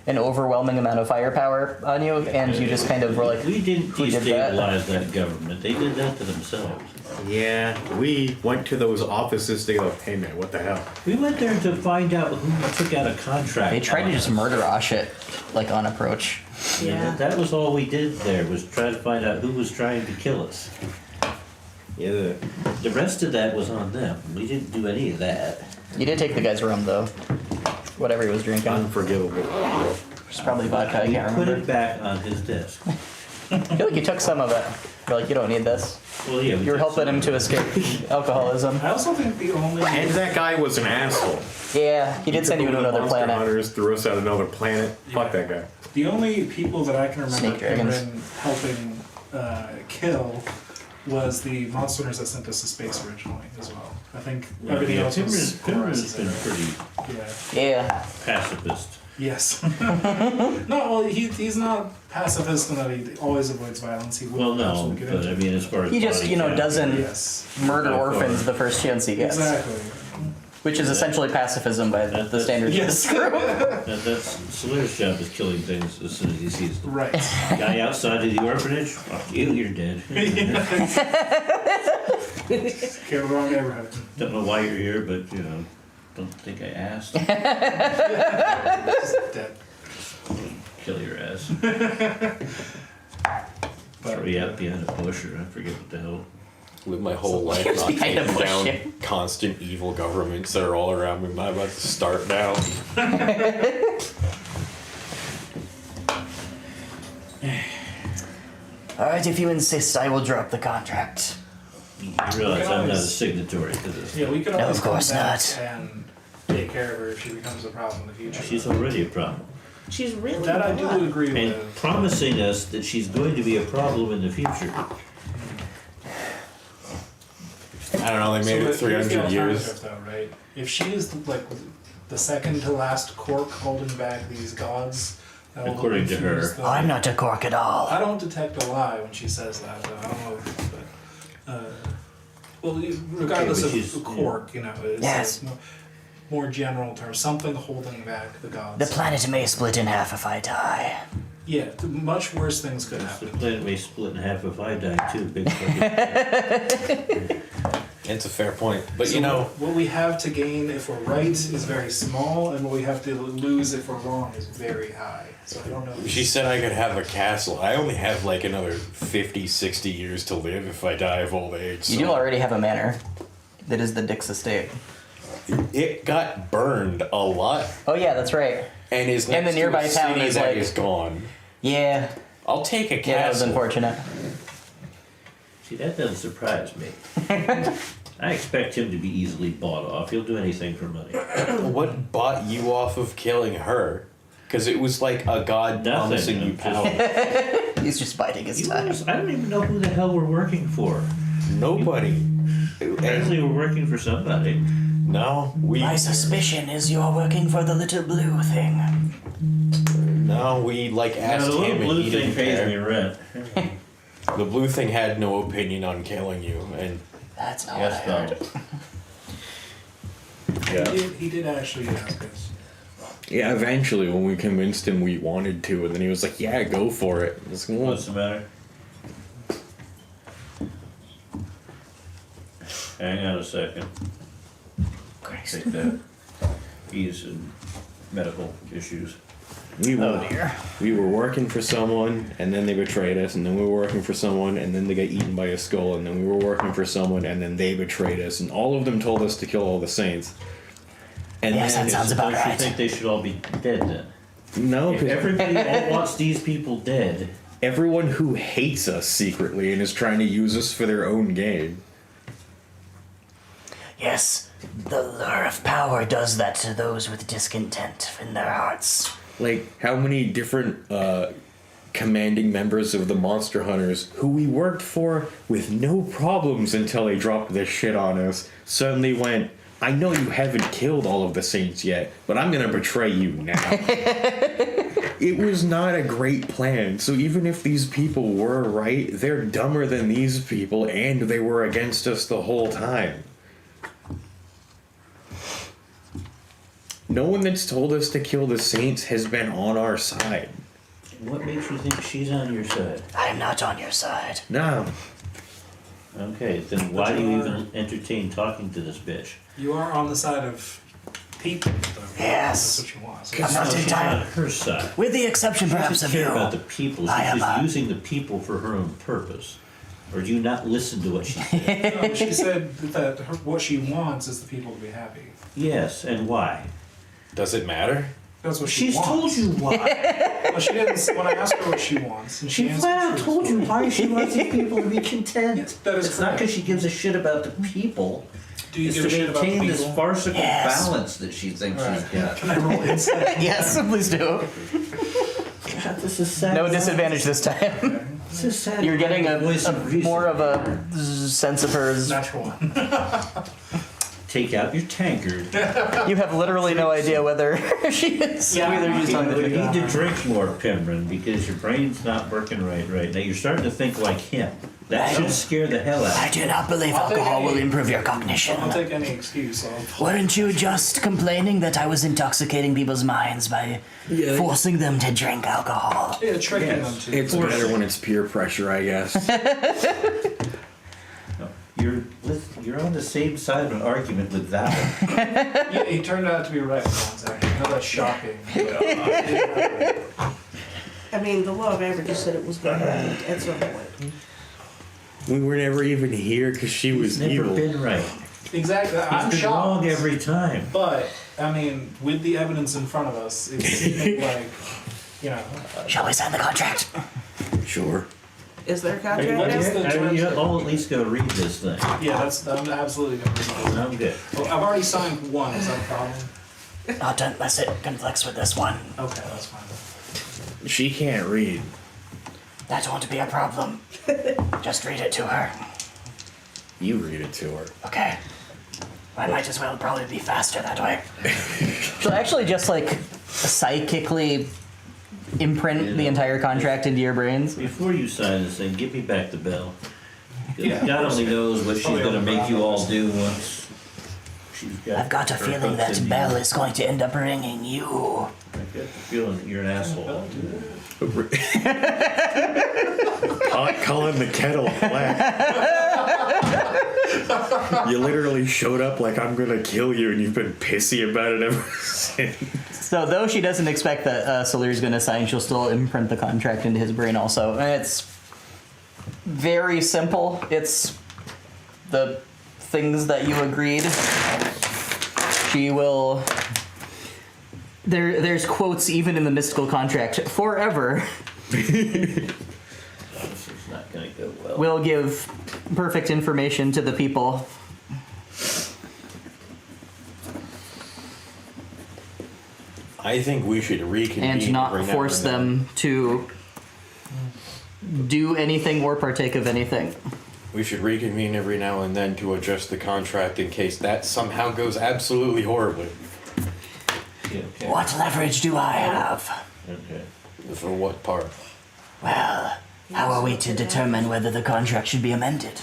an overwhelming amount of firepower on you, and you just kind of were like, We didn't Who did that? destabilize that government. They did that to themselves. Yeah, we went to those offices to go, hey man, what the hell? We went there to find out who took out a contract. they tried to on just us. murder Oshit, like on approach. Yeah. That was all we did there, was try to find out who was trying to kill us. Yeah, The rest of that was on them. We didn't do any of that. You did take the guy's rum though, whatever he was drinking. unforgivable. It's probably vodka. I can't Put remember. it back on his desk. I feel like you took some of it. You're like, you don't need this. Well, yeah, we You were took helping some him of to it. escape alcoholism. I also think the only And that guy was an asshole. Yeah, he did send you to another Monster planet. Hunters threw us out another planet. Fuck that guy. the only people that I can remember Snake dragons. Cameron helping kill was the monster hunters that sent us to space originally as well. I think Well, everything yeah, else was Pimmer's been Horizon's pretty Yeah. Yeah. pacifist. Yes. No, well, he's not pacifist in that he always avoids violence. He will Well, no, absolutely get but into I mean, as far as He just, body you know, count, doesn't Yes. murder orphans the first chance he gets. Exactly. Which is essentially pacifism by the standards of Yes. this group. That's Solaire's job is killing things as soon as he sees them. Right. Guy outside of the orphanage, fuck you, you're dead. Came the wrong neighborhood. Don't know why you're here, but you know, don't think I asked. Just dead. Kill your ass. But Throw you out behind a bush, or I forget what the hell. Live my whole life It's not behind a taking bush, down yeah. constant evil governments that are all around me. I'm about to start now. Alright, if you insist, I will drop the contract. You realize I'm not a signatory to this. yeah, we could No, always of course come back not. and take care of her if she becomes a problem in the future. She's already a problem. She's really That I do not. agree And with. promising us that she's going to be a problem in the future. I don't know, they made So it here's the 300 years. alternative, though, right? If she is like the second to last cork holding back these gods, that will According to her. confuse the- I'm not a cork at all. I don't detect a lie when she says that. Though. I don't know, but well, regardless Okay, but of she's- the cork, you know, it's Yes. like more general terms, something holding back the gods. The planet may split in half if I die. Yeah, much worse things could The happen. planet may split in half if I die too. Big fucking. It's a fair point. But So you know, what we have to gain if we're right is very small, and what we have to lose if we're wrong is very high. So I don't know. she said I could have a castle. I only have like another 50, 60 years to live if I die of old age. You do already have a manor. That is the Dix estate. It got burned a lot Oh yeah, that's right. and is And the next to nearby a town city is that like- is gone. Yeah. I'll take a Yeah, that was castle. unfortunate. See, that doesn't surprise me. I expect him to be easily bought off. He'll do anything for money. What bought you off of killing her? Because it was like a god Nothing, promising you just- power. He's just biding his You time. guys, I don't even know who the hell we're working for. Nobody. Apparently, we're working for somebody. No, we suspicion is you're working for the little blue thing. like Now, asked the little him and blue he thing didn't pays care. me rent. The blue thing had no opinion on killing you, and That's not Yes, what I heard. no. He did actually ask us. Yeah, eventually when we convinced him we wanted to, and then he was like, "Yeah, go for it." I was like, "Well, What's the matter? Hang on a second. Take that. He's in medical issues. we Oh were dear. we were working for someone, and then they betrayed us, and then we were working for someone, and then they got eaten by a skull, and then we were working for someone, and then they betrayed us, and all of them told us to kill all the saints. And Yes, then that sounds about Don't you right. think they should all be dead then? no, If 'cause everybody all wants these people dead, everyone who hates us secretly and is trying to use us for their own gain. Yes, the lure of power does that to those with discontent in their hearts. Like, how many different commanding members of the Monster Hunters who we worked for with no problems until they dropped this shit on us suddenly went, "I know you haven't killed all of the saints yet, but I'm gonna betray you now." It was not a great plan, so even if these people were right, they're dumber than these people, and they were against us the whole time. No one that's told us to kill the saints has been on our side. What makes you think she's on your side? I am not on your side. No. Okay, then why do you even entertain talking to this bitch? You are on the side of people, though. Yes. That's what you want. So I'm not She's entirely. on her side. With the exception, She perhaps, doesn't of you. care about the people. She's I am just a- using the people for her own purpose. Or do you not listen to what she said? She said that what she wants is the people to be happy. Yes, and why? Does it matter? That's what she She's wants. told you why. Well, she didn't. When I asked her what she wants, and She answered flat out told you truthfully. why she wants these people to be content. Yes, that is It's not correct. because she gives a shit about the people. Do you It's give a to shit about the maintain this people? farcical Yes. balance that she thinks Right. she's got. Can I roll insight? Yes, please do. God, this is sad. No disadvantage this time. This is sad. You're getting Voice of reason. more of a sense of hers. Natural one. Take out your tankard. You have literally no idea whether she is. Yeah, whether she's telling the You truth. need to drink more, Pembron, because your brain's not working right now. You're starting to think like him. That should scare the hell out I of you. do not believe I'll take alcohol any- will improve your cognition. I'll take any excuse. Weren't you just complaining that I was intoxicating people's minds by forcing them to drink alcohol? Yeah, tricking Yes. them to. It's better when it's peer pressure, I guess. No, you're on the same side of an argument with that one. Yeah, he turned out to be right once, actually. I know that's shocking. I mean, the law of averages said it was going to end at some point. We were never even here because she was Never evil. been right. Exactly. I'm He's been shocked. wrong every time. But, I mean, with the evidence in front of us, it seemed like, you know, Shall we sign the contract? Sure. Is there a What contract is now? the terms You of- all at least go read this thing. yeah, I'm absolutely going to read it. I'm good. Well, I've already signed one. Is that a problem? Not unless it conflicts with this one. Okay, that's fine. She can't read. That won't be a problem. Just read it to her. You read it to her. Okay. I might as well probably be faster that way. She'll actually just like psychically imprint the entire contract into your brains. Before you sign this thing, give me back the bell. Yeah, God of course. only knows what she's Probably going to on make you all Broncos. do once she's got. I've got a her feeling hooks that in you. Belle is going to end up ringing you. I've got the feeling that you're an asshole. Pot calling the kettle black. You literally showed up like I'm gonna kill you, and you've been pissy about it ever since. So though she doesn't expect that Salir's going to sign, she'll still imprint the contract into his brain also. And it's very simple. It's the things that you agreed. She will... There's quotes even in the mystical contract. Forever This is not going to go well. will give perfect information to the people. I think we should reconvene And not every now force and then. them to do anything or partake of anything. We should reconvene every now and then to adjust the contract in case that somehow goes absolutely horribly. Yeah, okay. What leverage do I have? Okay. For what part? Well, how are we to determine whether the contract should be amended?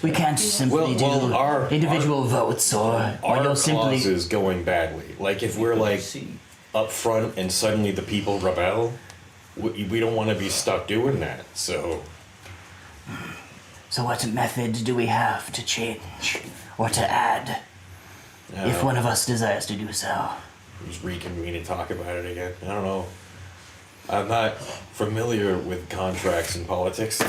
We can't simply do our individual votes, or Our you'll simply. cause is going badly. Like if we're like See, up front and suddenly the people rebel, we don't want to be stuck doing that. So So, what method do we have to change or to add if uh, one of us desires to do so? just reconvene and talk about it again. I don't know. I'm not familiar with contracts and politics.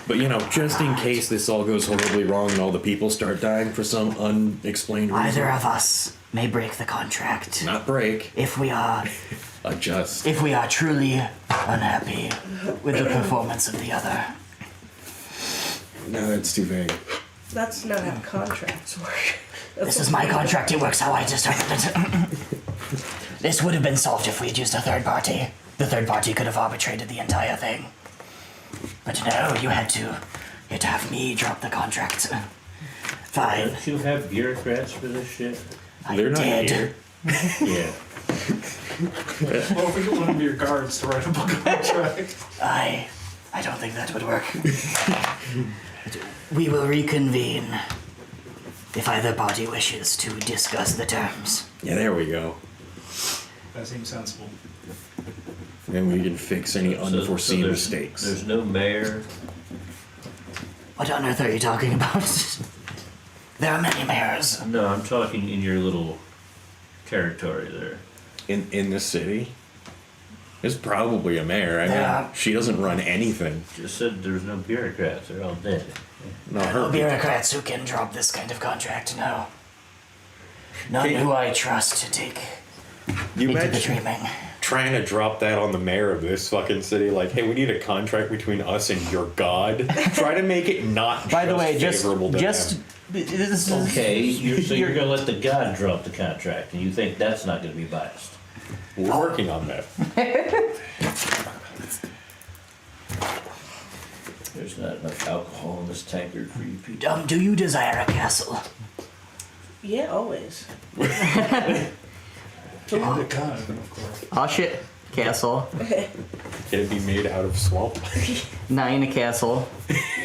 But you know, just in case this all goes horribly wrong and all the people start dying for some unexplained reason. Either of us may break the contract Not break, if we are adjust. truly unhappy with the performance of the other. No, that's too vague. That's not how contracts work. This is my contract. It works how I determined it. This would have been solved if we'd used a third party. The third party could have arbitrated the entire thing. But no, you had to have me drop the contract. Fine. don't you have bureaucrats for this shit? I They're not did. here. Yeah. Well, if we get one of your guards to write a book contract. I don't think that would work. We will reconvene if either party wishes to discuss the terms. Yeah, there we go. That seems sensible. And we can fix any unforeseen mistakes. There's no mayor. What on earth are you talking about? There are many mayors. No, I'm talking in your little territory there. In the city? There's probably a mayor. I mean, Yeah. she doesn't run anything. Just said there's no bureaucrats. They're all dead. No, No her. bureaucrats who can drop this kind of contract, no. None who I trust to take You into the mentioned dreaming. Trying to drop that on the mayor of this fucking city, like, hey, we need a contract between us and your god. Try to make it not. By the way, just favorable to them. this is Okay, you're gonna let the god drop the contract, and you think that's not gonna be biased? We're working on that. There's not enough alcohol in this tankard for you people. do you desire a castle? Yeah, always. And a gun, of course. Oshit castle. Can it be made out of swamp? 9 a castle.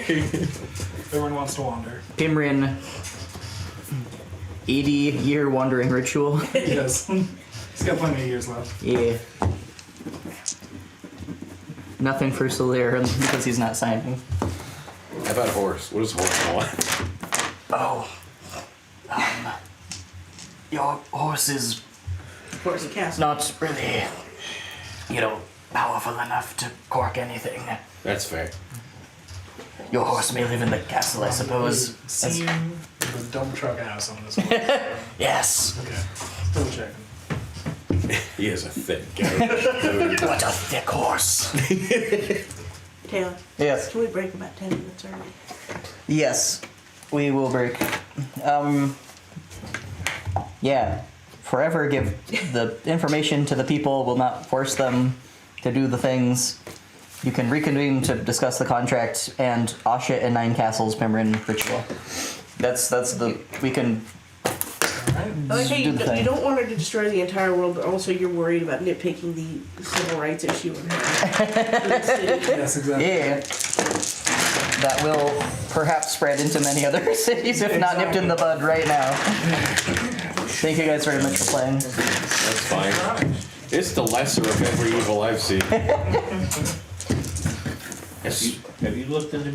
Everyone wants to wander. Pimrin 80-year wandering ritual. Yes. He's got plenty of years left. Yeah. Nothing for Soler because he's not signing. How about horse? What does horse want? Oh. Your horse is Of course, a castle. not really, powerful enough to cork anything. That's fair. Your horse may live in the castle, I suppose. We've seen the dump truck ass on this one. Yes. Okay. Still checking. He is a thick guy. What a thick horse. Taylor, Yes. can we break about 10 minutes early? Yes. We will break. Yeah. Forever give the information to the people, will not force them to do the things. You can reconvene to discuss the contract and Asha and 9 Castles Pimrin ritual. That's we can I like how do the you thing. don't want her to destroy the entire world, but also you're worried about nitpicking the civil rights issue in her. Yes, exactly. Yeah. That will perhaps spread into many other cities if not nipped in the bud right now. Thank you guys very much for playing. That's fine. It's the lesser of every evil I've seen. Have you looked into